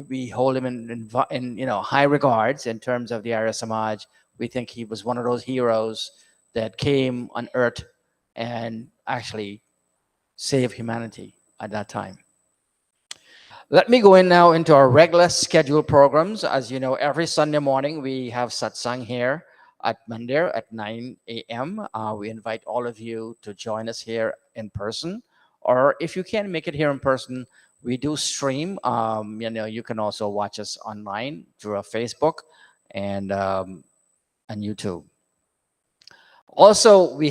we hold him in high regards in terms of the Arya Samaj. We think he was one of those heroes that came on earth and actually saved humanity at that time. Let me go in now into our regular scheduled programs. As you know, every Sunday morning we have satsang here at Mandir at 9 a.m. We invite all of you to join us here in person, or if you can't make it here in person, we do stream. You can also watch us online through our Facebook and YouTube. Also, we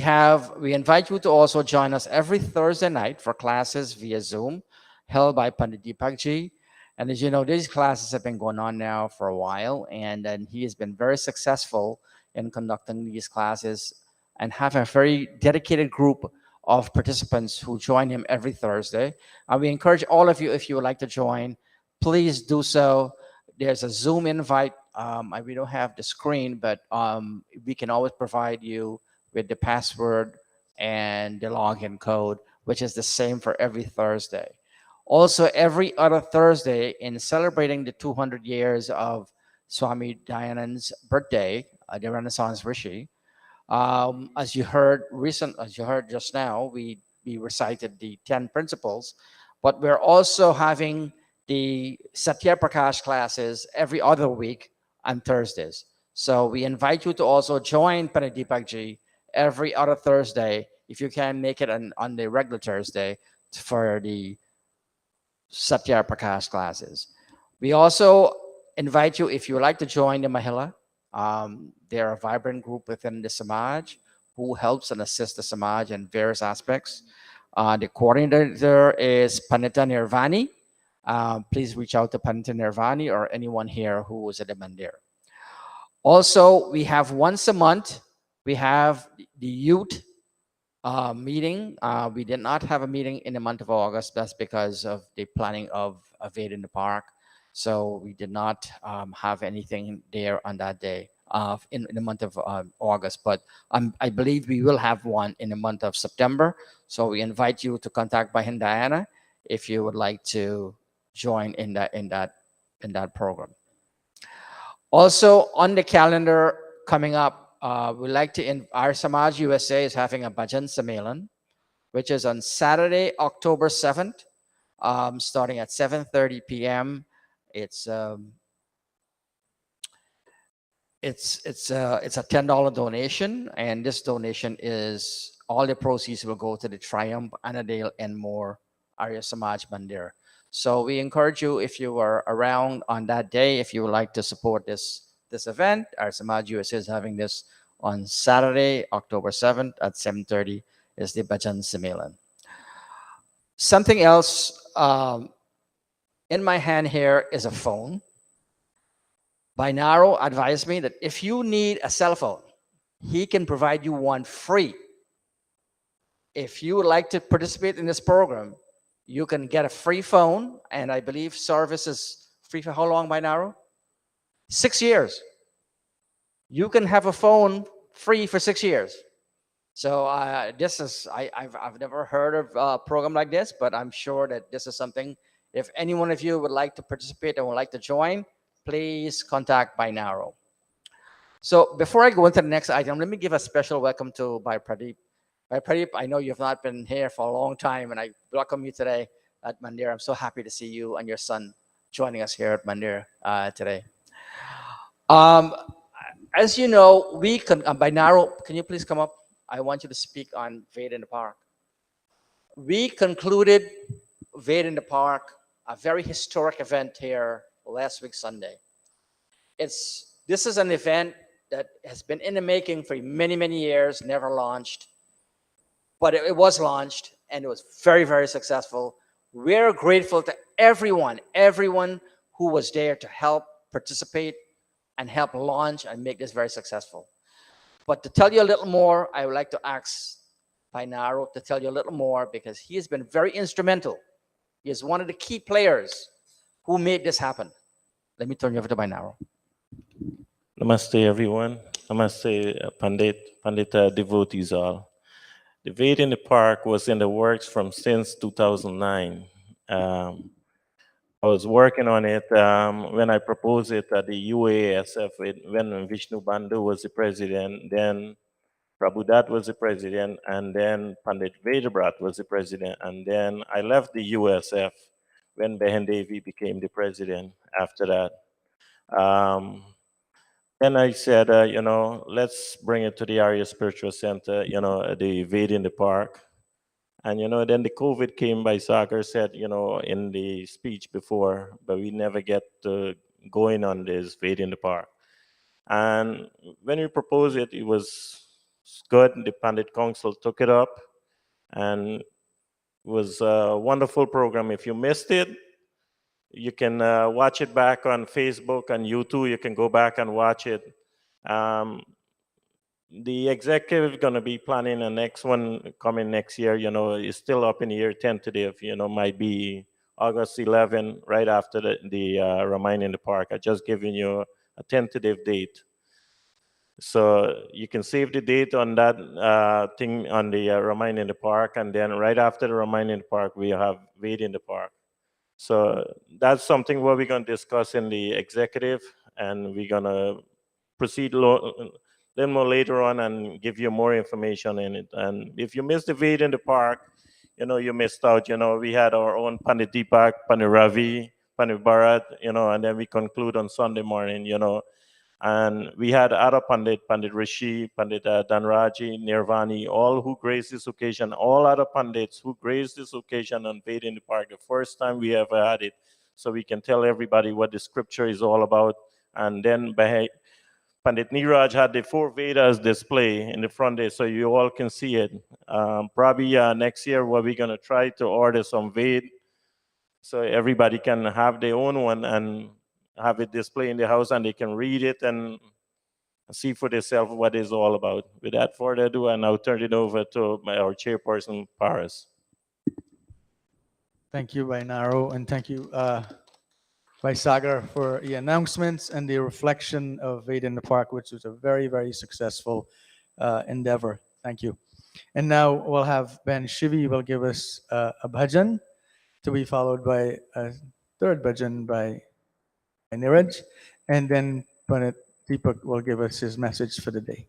invite you to also join us every Thursday night for classes via Zoom held by Pandit Deepakji. And as you know, these classes have been going on now for a while, and he has been very successful in conducting these classes and have a very dedicated group of participants who join him every Thursday. And we encourage all of you, if you would like to join, please do so. There's a Zoom invite. We don't have the screen, but we can always provide you with the password and the login code, which is the same for every Thursday. Also, every other Thursday, in celebrating the 200 years of Swami Dayanand's birthday, the Renaissance Rishi, as you heard just now, we recited the 10 principles, but we're also having the Satya Prakash classes every other week on Thursdays. So we invite you to also join Pandit Deepakji every other Thursday, if you can make it on the regular Thursday, for the Satya Prakash classes. We also invite you, if you would like to join the Mahila, they're a vibrant group within the Samaj who helps and assists the Samaj in various aspects. The coordinator is Pandita Nirvani. Please reach out to Pandita Nirvani or anyone here who is at the Mandir. Also, we have once a month, we have the youth meeting. We did not have a meeting in the month of August. That's because of the planning of Veda in the Park. So we did not have anything there on that day in the month of August. But I believe we will have one in the month of September. So we invite you to contact Bahin Diana if you would like to join in that program. Also on the calendar coming up, we'd like to our Samaj USA is having a Bhajan Sammelan, which is on Saturday, October 7th, starting at 7:30 p.m. It's It's a $10 donation, and this donation is all the proceeds will go to the Triumph, Annandale, and more Arya Samaj Mandir. So we encourage you, if you are around on that day, if you would like to support this event, Arya Samaj USA is having this on Saturday, October 7th at 7:30 is the Bhajan Simmelan. Something else in my hand here is a phone. Binaro advised me that if you need a cell phone, he can provide you one free. If you would like to participate in this program, you can get a free phone, and I believe service is free for how long, Binaro? 6 years. You can have a phone free for 6 years. So this is I've never heard of a program like this, but I'm sure that this is something. If any one of you would like to participate and would like to join, please contact Binaro. So before I go into the next item, let me give a special welcome to Bhai Pradeep. Bhai Pradeep, I know you've not been here for a long time, and I welcome you today at Mandir. I'm so happy to see you and your son joining us here at Mandir today. As you know, we can, Binaro, can you please come up? I want you to speak on Ved in the Park. We concluded Ved in the Park, a very historic event here last week, Sunday. This is an event that has been in the making for many, many years, never launched, but it was launched and it was very, very successful. We're grateful to everyone who was there to help participate and help launch and make this very successful. But to tell you a little more, I would like to ask Binaro to tell you a little more, because he has been very instrumental. He is one of the key players who made this happen. Let me turn you over to Binaro. Namaste, everyone. Namaste, Pandita devotees all. The Ved in the Park was in the works from since 2009. I was working on it when I proposed it at the UASF when Vishnu Bandhu was the president, then Prabhu Dat was the president, and then Pandit Vedabrat was the president, and then I left the USF when Behen Devi became the president after that. Then I said, let's bring it to the Arya Spiritual Center, the Ved in the Park. And, then the COVID came by. Sagar said, in the speech before, but we never get going on this Ved in the Park. And when we proposed it, it was good. The Pandit Council took it up, and it was a wonderful program. If you missed it, you can watch it back on Facebook and YouTube. You can go back and watch it. The executive is going to be planning a next one coming next year. It's still up in the air, tentative. Might be August 11, right after the Ramayana in the Park. I just given you a tentative date. So you can save the date on that thing on the Ramayana in the Park, and then right after the Ramayana in the Park, we have Ved in the Park. So that's something what we're going to discuss in the executive, and we're going to proceed then more later on and give you more information in it. And if you missed the Ved in the Park, you missed out. We had our own Pandit Deepak, Pandit Ravi, Pandit Bharat, and then we conclude on Sunday morning, and we had other Pandit Rishi, Pandit Dhanraji, Nirvani, all who graced this occasion, all other Pandits who graced this occasion on Ved in the Park, the first time we ever had it. So we can tell everybody what the scripture is all about. And then Pandit Niraj had the 4 Vedas display in the front there, so you all can see it. Probably next year, we're going to try to order some Ved, so everybody can have their own one and have it displayed in the house, and they can read it and see for themselves what it's all about. Without further ado, I now turn it over to our chairperson, Paris. Thank you, Binaro, and thank you, by Sagar, for the announcements and the reflection of Ved in the Park, which was a very, very successful endeavor. Thank you. And now we'll have Ben Shivi will give us a bhajan, to be followed by a third bhajan by Niraj, and then Pandit Deepak will give us his message for the day.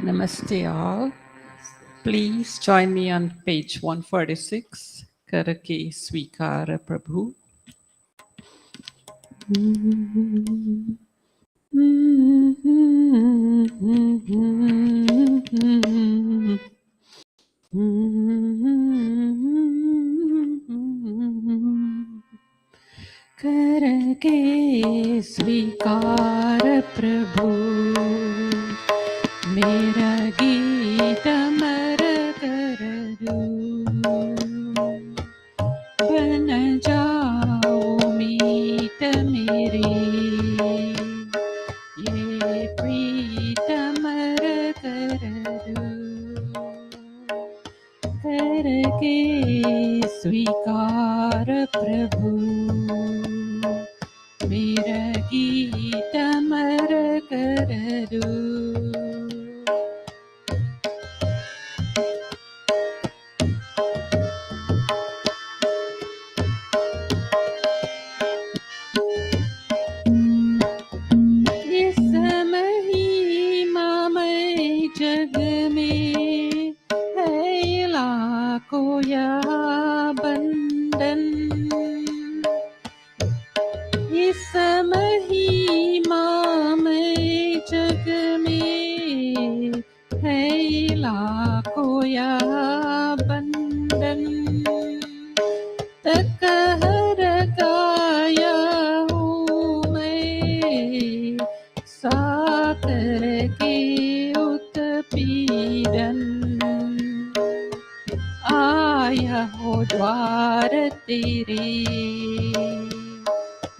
Namaste all. Please join me on page 146. Karake Swikara Prabhu. करके स्वीकार प्रभु मेरा गीत अमर कर दो बन जाओ मीत मेरी ये प्रीत अमर कर दो करके स्वीकार प्रभु मेरा गीत अमर कर दो इस महिमामय जग में है लाखों यहाँ बंधन इस महिमामय जग में है लाखों यहाँ बंधन तकहर गाया हूँ मैं साकर के उत्पीड़न आया हो द्वार तेरे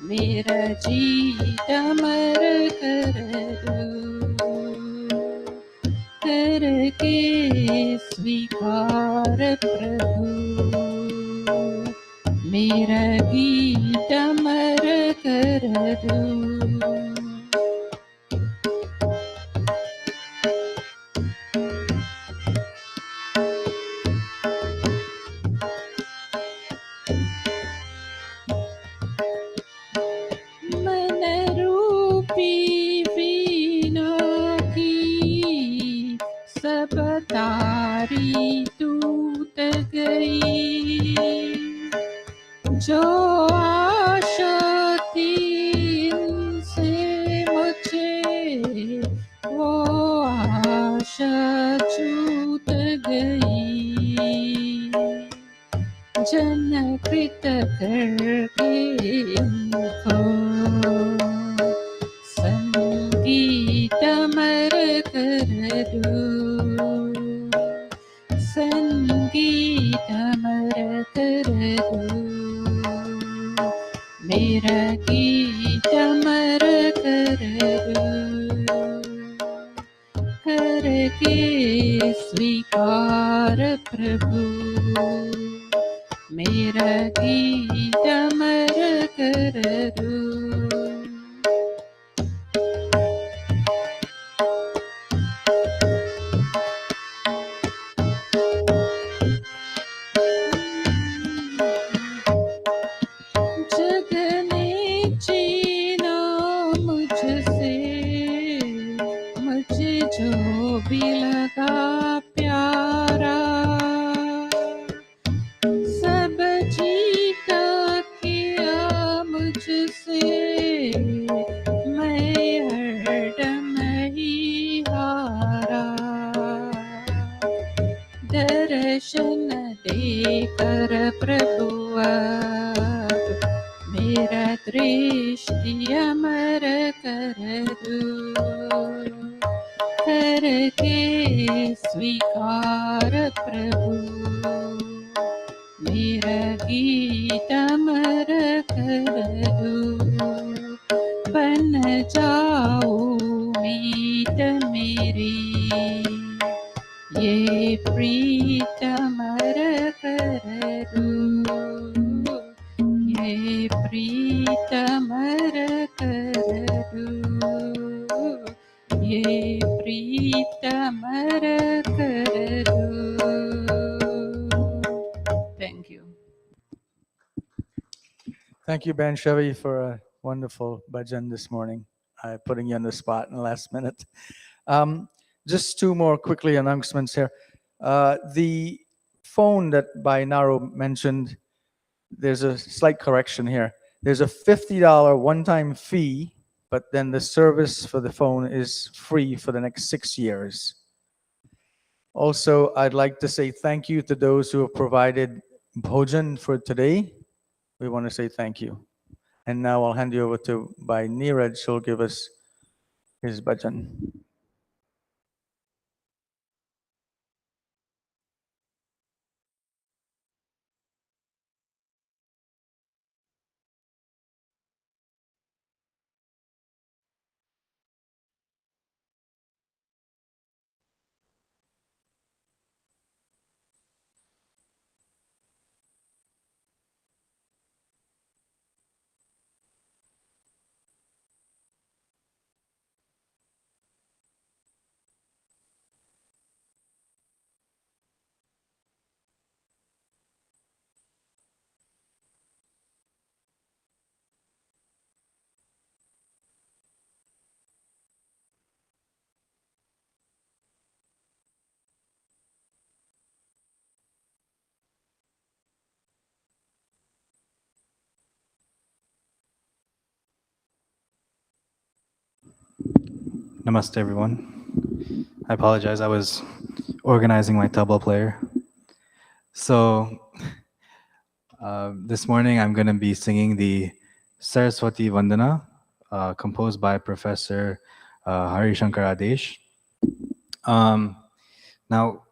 मेरा जीत अमर कर दो करके स्वीकार प्रभु मेरा गीत अमर कर दो मन रूपी वीणा की सब तारी टूट गई जो आशा थी इनसे मुझे वो आशा छूट गई जनकृत करके इनको संगीत अमर कर दो संगीत अमर कर दो मेरा गीत अमर कर दो करके स्वीकार प्रभु मेरा गीत अमर कर दो जग ने जीना मुझसे मुझे जो भी लगा प्यारा सब जीता किया मुझसे मैं हरदम ही हारा दर्शन देकर प्रभु अब मेरा दृष्टि अमर कर दो करके स्वीकार प्रभु मेरा गीत अमर कर दो बन जाओ मीत मेरी ये प्रीत अमर कर दो ये प्रीत अमर कर दो ये प्रीत अमर कर दो Thank you. Thank you, Ben Chevy, for a wonderful bhajan this morning. Putting you on the spot in the last minute. Just two more quickly announcements here. The phone that Bainaro mentioned, there's a slight correction here. There's a $50 one-time fee, but then the service for the phone is free for the next 6 years. Also, I'd like to say thank you to those who have provided bhojan for today. We want to say thank you. And now I'll hand you over to Bhai Neeraj, who'll give us his bhajan. Namaste, everyone. I apologize. I was organizing my tabla player. So this morning I'm going to be singing the Saraswati Vandana, composed by Professor Hari Shankar Adesh. Now,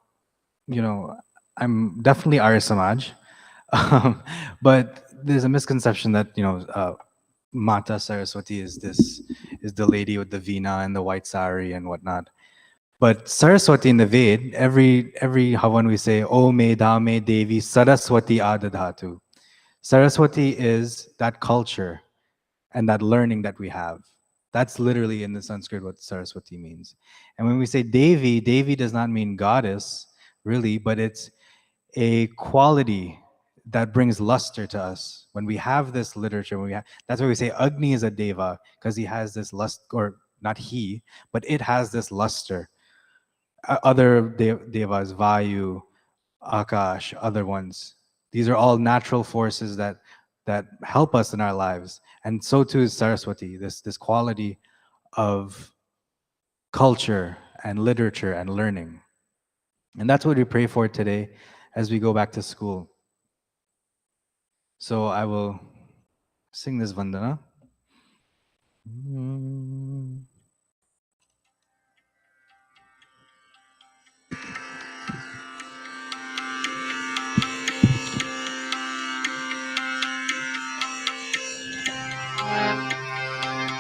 you know, I'm definitely Arya Samaj, but there's a misconception that, Mata Saraswati is the lady with the veena and the white sari and whatnot. But Saraswati in the Ved, every Havan we say, O me dame devi Saraswati adadhatu. Saraswati is that culture and that learning that we have. That's literally in the Sanskrit what Saraswati means. And when we say Devi, Devi does not mean goddess, really, but it's a quality that brings luster to us. When we have this literature, that's why we say Agni is a deva, because he has this lust, or not he, but it has this luster. Other devas, Vayu, Akash, other ones, these are all natural forces that help us in our lives. And so too is Saraswati, this quality of culture and literature and learning. And that's what we pray for today as we go back to school. So I will sing this Vandana.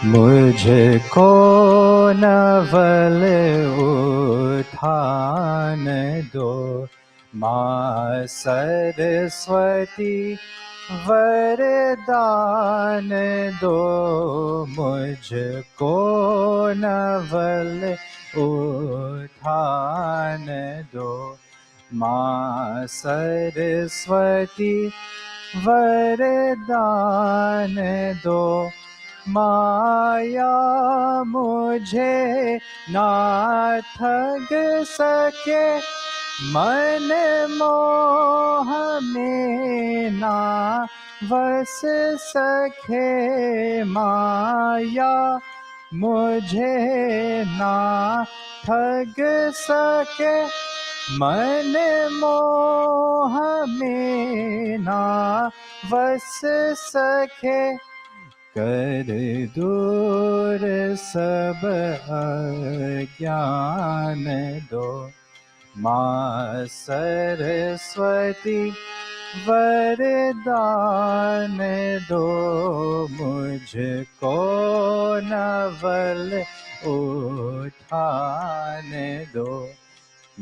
मुझको नवल उठान दो माँ सरस्वती वरदान दो मुझको नवल उठान दो माँ सरस्वती वरदान दो माया मुझे ना ठग सके मन मोह में ना बस सके माया मुझे ना ठग सके मन मोह में ना बस सके कर दूर सब अज्ञान दो माँ सरस्वती वरदान दो मुझको नवल उठान दो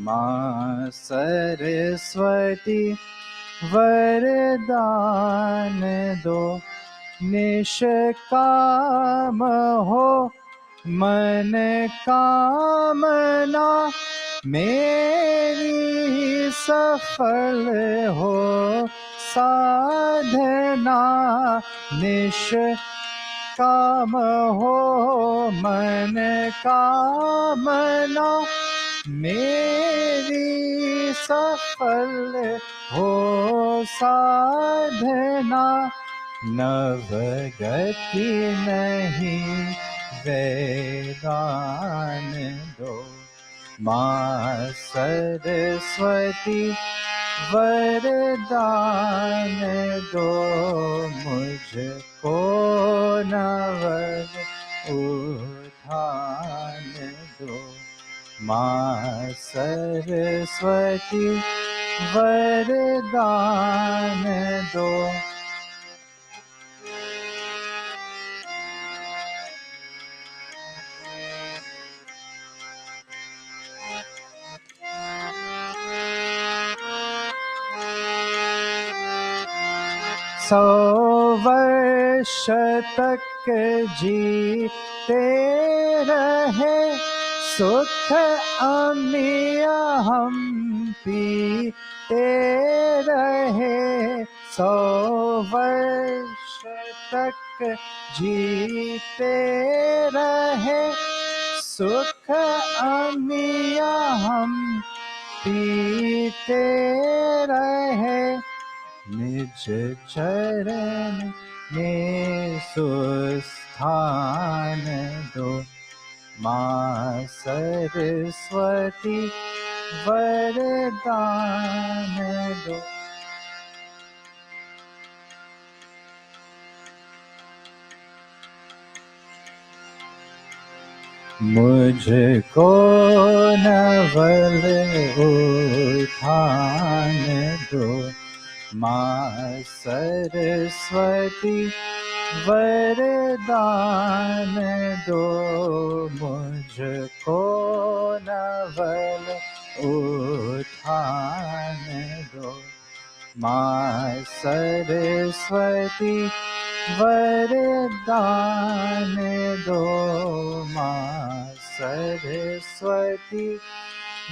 माँ सरस्वती वरदान दो निष्काम हो मन कामना मेरी सफल हो साधना निष्काम हो मन कामना मेरी सफल हो साधना नवगति नहीं वेदान दो माँ सरस्वती वरदान दो मुझको नव उठान दो माँ सरस्वती वरदान दो सौ वर्ष तक जीते रहे सुख अमिया हम पीते रहे सौ वर्ष तक जीते रहे सुख अमिया हम पीते रहे निज चरण में सुस्थान दो माँ सरस्वती वरदान दो मुझको नवल उठान दो माँ सरस्वती वरदान दो मुझको नवल उठान दो माँ सरस्वती वरदान दो माँ सरस्वती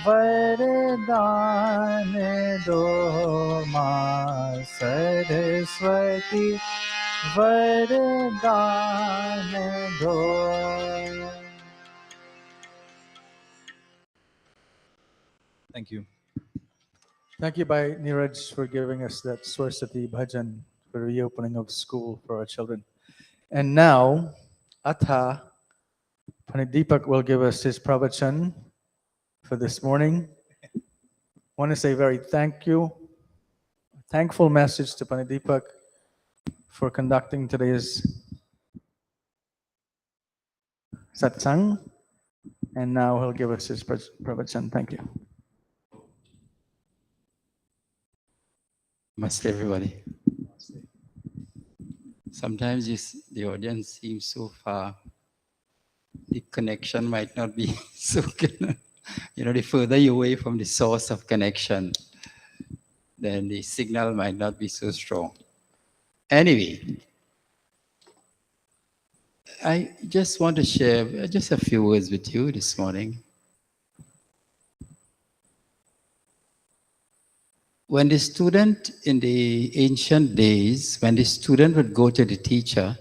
वरदान दो माँ सरस्वती वरदान दो Thank you. Thank you, Bhai Neeraj, for giving us that Saraswati Bhajan for the reopening of school for our children. And now, Atha Panideepak will give us his pravachan for this morning. I want to say very thankful message to Panideepak for conducting today's satsang. And now he'll give us his pravachan. Thank you. Namaste, everybody. Sometimes the audience seems so far. The connection might not be so good. The further you're away from the source of connection, then the signal might not be so strong. Anyway, I just want to share just a few words with you this morning. When the student in the ancient days, when the student would go to the teacher,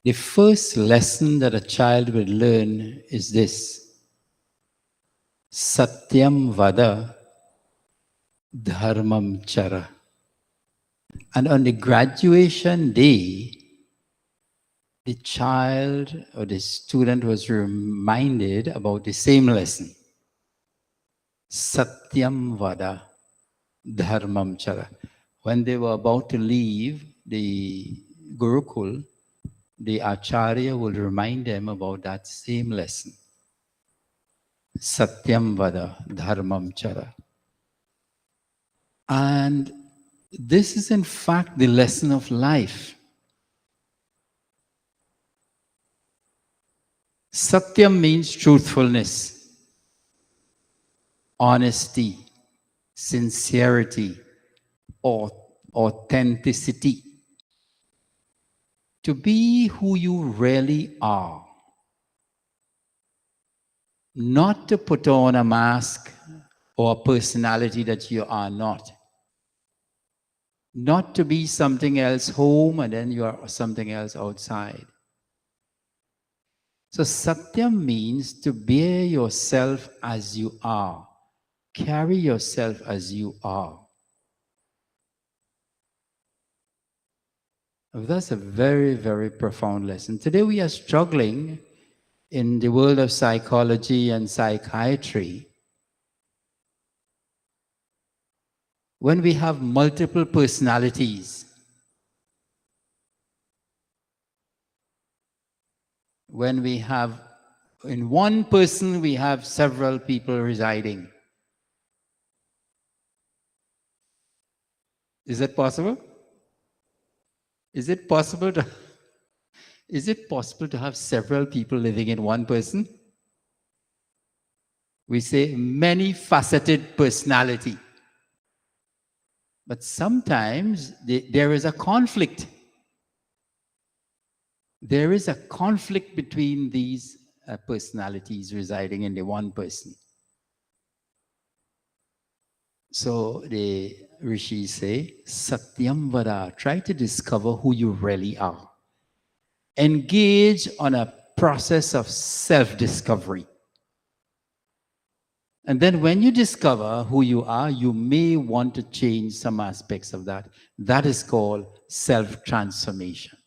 the first lesson that a child would learn is this: Satyam vada, dharmam chara. And on the graduation day, the child or the student was reminded about the same lesson. Satyam vada, dharmam chara. When they were about to leave the Gurukul, the Acharya will remind them about that same lesson. Satyam vada, dharmam chara. And this is in fact the lesson of life. Satyam means truthfulness, honesty, sincerity, or authenticity. To be who you really are. Not to put on a mask or a personality that you are not. Not to be something else home and then you are something else outside. So Satyam means to bear yourself as you are. Carry yourself as you are. That's a very, very profound lesson. Today we are struggling in the world of psychology and psychiatry when we have multiple personalities. When we have, in one person, we have several people residing. Is that possible? Is it possible to have several people living in one person? We say many faceted personality. But sometimes there is a conflict. There is a conflict between these personalities residing in the one person. So the rishis say, Satyam Vada, try to discover who you really are. Engage on a process of self-discovery. And then when you discover who you are, you may want to change some aspects of that. That is called self-transformation.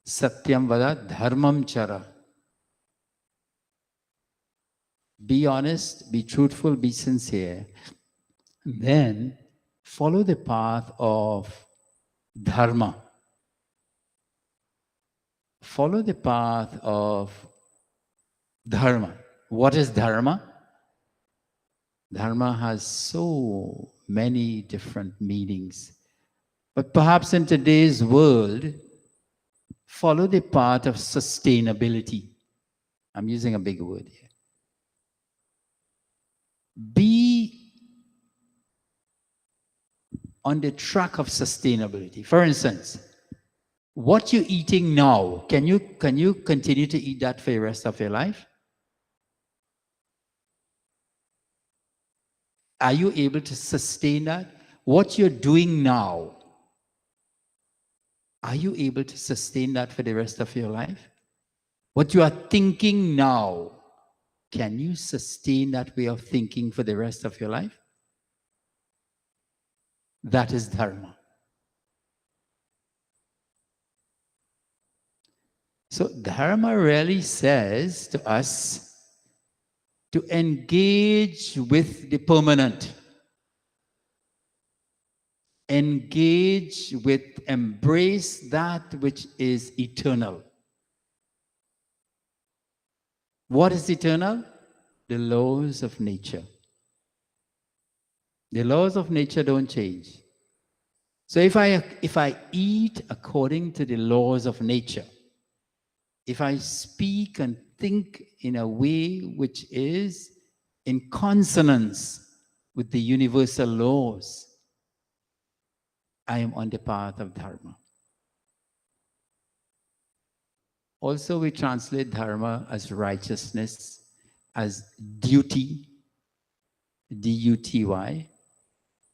Satyam Vada Dharmam Chara. Be honest, be truthful, be sincere. Then follow the path of Dharma. Follow the path of Dharma. What is Dharma? Dharma has so many different meanings. But perhaps in today's world, follow the path of sustainability. I'm using a big word here. Be on the track of sustainability. For instance, what you're eating now, can you continue to eat that for the rest of your life? Are you able to sustain that? What you're doing now, are you able to sustain that for the rest of your life? What you are thinking now, can you sustain that way of thinking for the rest of your life? That is Dharma. So Dharma really says to us to engage with the permanent. Engage with, embrace that which is eternal. What is eternal? The laws of nature. The laws of nature don't change. So if I eat according to the laws of nature, if I speak and think in a way which is in consonance with the universal laws, I am on the path of Dharma. Also, we translate Dharma as righteousness, as duty, D-U-T-Y.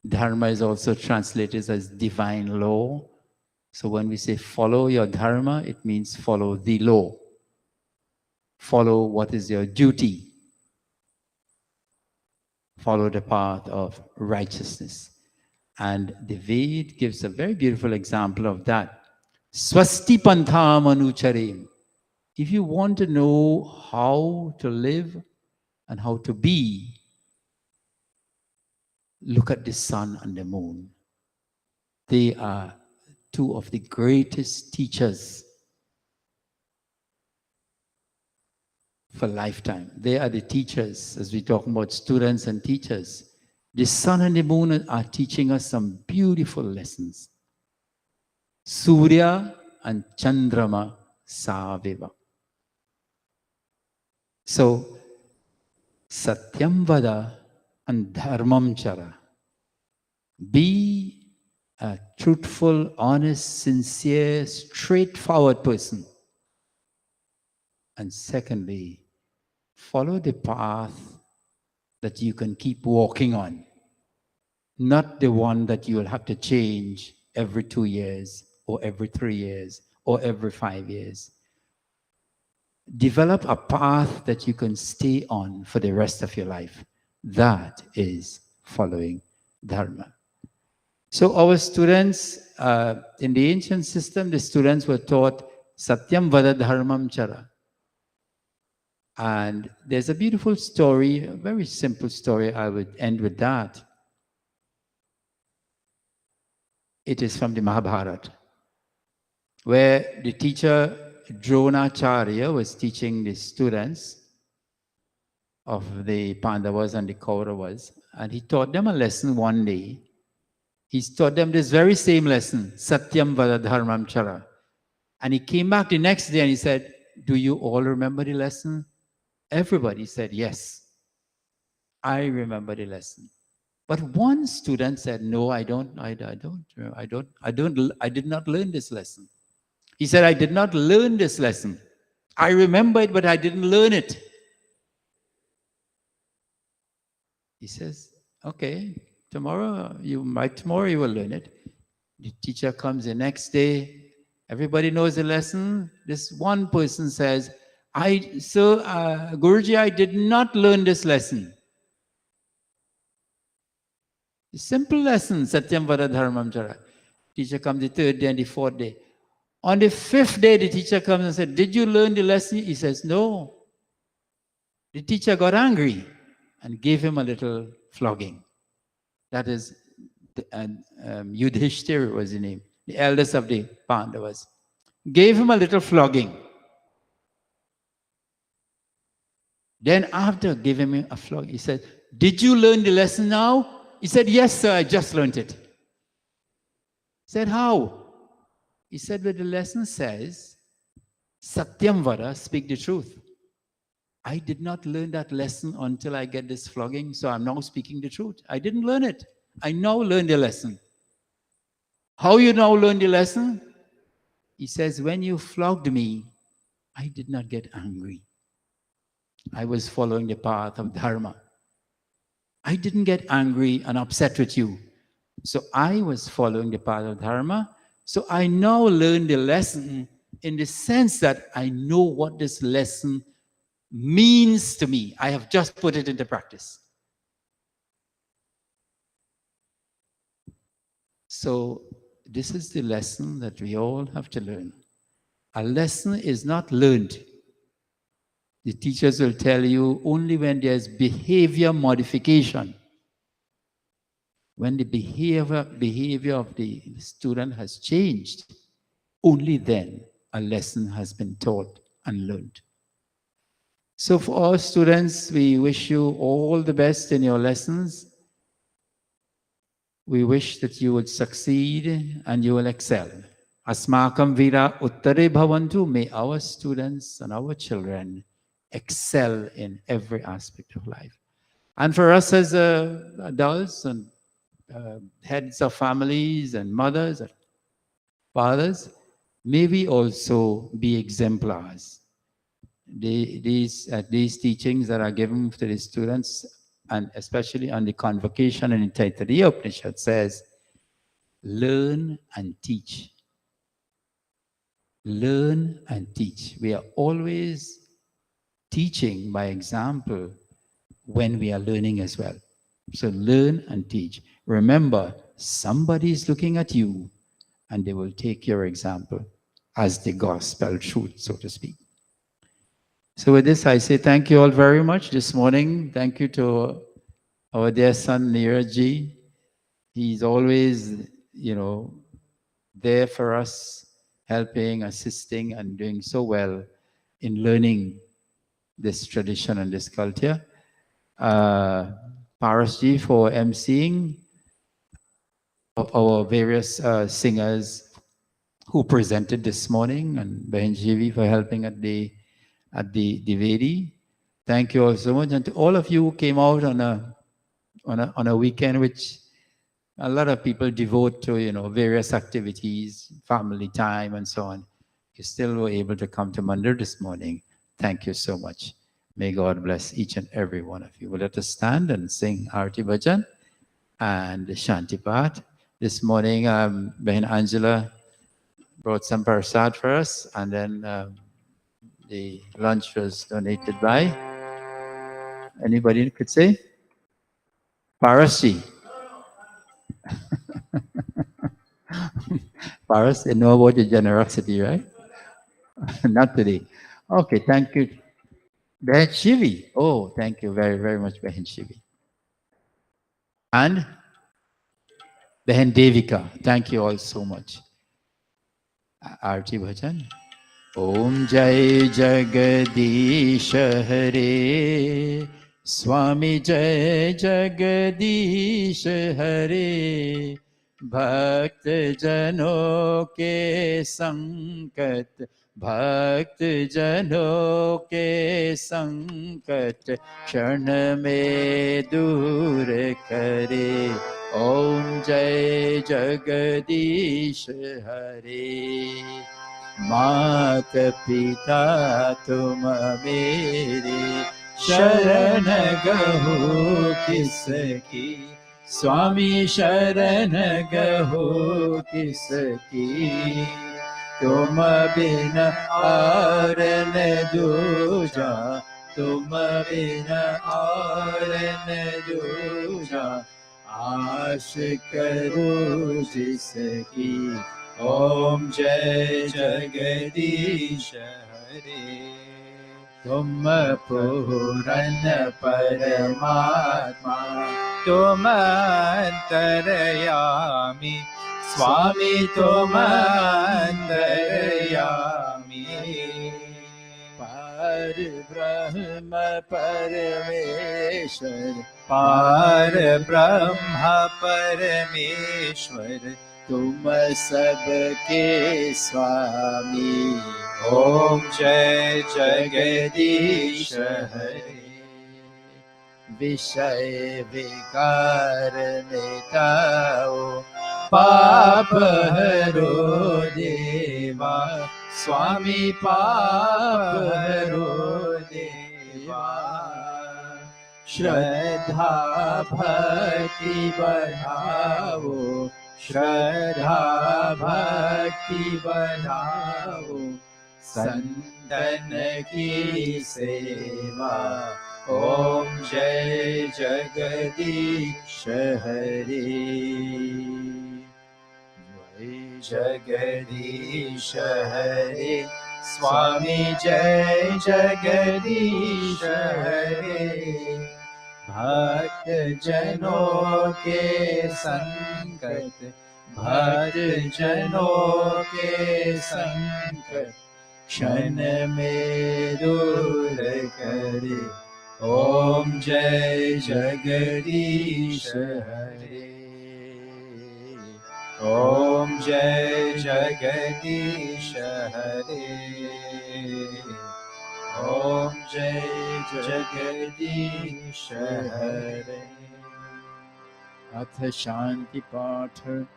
Dharma is also translated as divine law. So when we say follow your Dharma, it means follow the law. Follow what is your duty. Follow the path of righteousness. And the Ved gives a very beautiful example of that. Swasti pantham anucharim. If you want to know how to live and how to be, look at the sun and the moon. They are two of the greatest teachers for lifetime. They are the teachers, as we talk about students and teachers. The sun and the moon are teaching us some beautiful lessons. Surya and Chandrama Saviva. So, Satyam Vada and Dharmam Chara. Be a truthful, honest, sincere, straightforward person. And secondly, follow the path that you can keep walking on, not the one that you will have to change every 2 years or every 3 years or every 5 years. Develop a path that you can stay on for the rest of your life. That is following Dharma. So our students, in the ancient system, the students were taught Satyam Vada Dharmam Chara. And there's a beautiful story, a very simple story. I would end with that. It is from the Mahabharata, where the teacher Dronacharya was teaching the students of the Pandavas and the Kauravas, and he taught them a lesson one day. He taught them this very same lesson, Satyam Vada Dharmam Chara. And he came back the next day and he said, do you all remember the lesson? Everybody said, yes, I remember the lesson. But one student said, no, I did not learn this lesson. He said, I did not learn this lesson. I remember it, but I didn't learn it. He says, okay, tomorrow you will learn it. The teacher comes the next day. Everybody knows the lesson. This one person says, Guruji, I did not learn this lesson. The simple lesson, Satyam Vada Dharmam Chara. Teacher comes the third day and the fourth day. On the fifth day, the teacher comes and said, did you learn the lesson? He says, no. The teacher got angry and gave him a little flogging. That is, Yudhishthira was the name, the eldest of the Pandavas. Gave him a little flogging. Then after giving him a flogging, he said, did you learn the lesson now? He said, yes, sir, I just learned it. He said, how? He said, well, the lesson says, Satyam Vada, speak the truth. I did not learn that lesson until I get this flogging, so I'm now speaking the truth. I didn't learn it. I now learned the lesson. How you now learn the lesson? He says, when you flogged me, I did not get angry. I was following the path of Dharma. I didn't get angry and upset with you. So I was following the path of Dharma. So I now learned the lesson in the sense that I know what this lesson means to me. I have just put it into practice. So this is the lesson that we all have to learn. A lesson is not learned. The teachers will tell you only when there's behavior modification. When the behavior of the student has changed, only then a lesson has been taught and learned. So for all students, we wish you all the best in your lessons. We wish that you would succeed and you will excel. Asmakam vira uttare bhavantu. May our students and our children excel in every aspect of life. And for us as adults and heads of families and mothers and fathers, may we also be exemplars. These teachings that are given to the students, and especially on the convocation and in Taittiriya Upanishad says, learn and teach. Learn and teach. We are always teaching by example when we are learning as well. So learn and teach. Remember, somebody is looking at you and they will take your example as the gospel truth, so to speak. So with this, I say thank you all very much this morning. Thank you to our dear son, Neeraj ji. He's always, there for us, helping, assisting, and doing so well in learning this tradition and this culture. Paras ji for emceeing, our various singers who presented this morning, and Behin Jivi for helping at the Vedi. Thank you all so much, and to all of you who came out on a weekend which a lot of people devote to various activities, family time, and so on. You still were able to come to Mandir this morning. Thank you so much. May God bless each and every one of you. Well, let us stand and sing Arti Bhajan and the Shanti Path. This morning, Behin Angela brought some prasad for us, and then the lunch was donated by anybody could say? Parasi. Paras, you know about your generosity, right? Not today. Okay, thank you. Behin Shivi. Oh, thank you very, very much, Behin Shivi. And Behin Devika. Thank you all so much. Arti Bhajan. Om Jai Jagadish Hare Swami Jai Jagadish Hare Bhakt Jano ke Sankat Bhakt Jano ke Sankat Kshan mein dur kare Om Jai Jagadish Hare मात पिता तुम मेरे शरण गहो किसकी स्वामी शरण गहो किसकी तुम बिन और न दूजा तुम बिन और न दूजा आश करो जिसकी Om Jai Jagadish Hare Tum Puran Paramatma Tum Antarayami Swami Tum Antarayami Par Brahma Parameshwar Par Brahma Parameshwar तुम सबके स्वामी ओम जय जगदीश हरे विषय विकार मिटाओ पाप हरो देवा स्वामी पाप हरो देवा श्रद्धा भक्ति बढ़ाओ श्रद्धा भक्ति बढ़ाओ संतन की सेवा ओम जय जगदीश हरे जय जगदीश हरे स्वामी जय जगदीश हरे भक्त जनों के संकट भक्त जनों के संकट क्षण में दूर करे ओम जय जगदीश हरे ओम जय जगदीश हरे Om Jai Jagadish Hare Ath Shanti Patha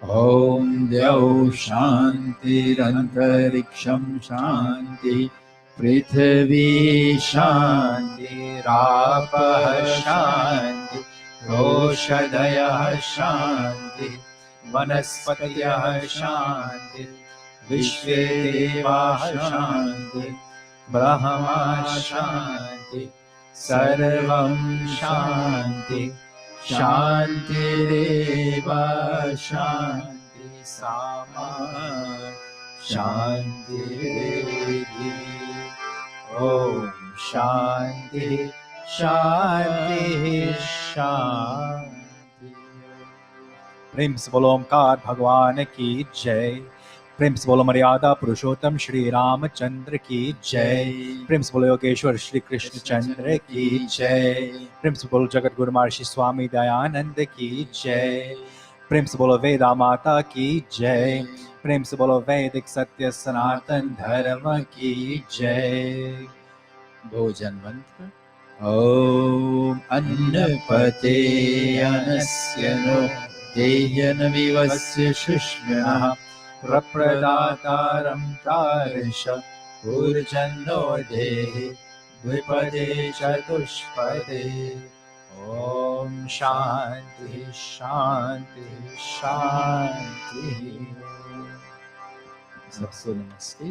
Om Dyav Shanti Antariksham Shanti Prithvi Shanti Rapah Shanti Roshadayah Shanti Vanaspatiyah Shanti Vishve Devah Shanti Brahma Shanti Sarvam Shanti Shanti Deva Shanti Sama Shanti Devi Om Shanti Shanti Shanti प्रेम से बोलो ओमकार भगवान की जय प्रेम से बोलो मर्यादा पुरुषोत्तम श्री रामचंद्र की जय प्रेम से बोलो योगेश्वर श्री कृष्ण चंद्र की जय प्रेम से बोलो जगत गुरु महर्षि स्वामी दयानंद की जय प्रेम से बोलो वेदा माता की जय प्रेम से बोलो वैदिक सत्य सनातन धर्म की जय भोजन मंत्र ओम अन्नपते अनस्य नो देयन विवस्य शुष्मनः प्रप्रदातारं तार्ष ऊर्जन्नो देहि द्विपदे चतुष्पदे ओम शांति शांति शांति Sabko namaste.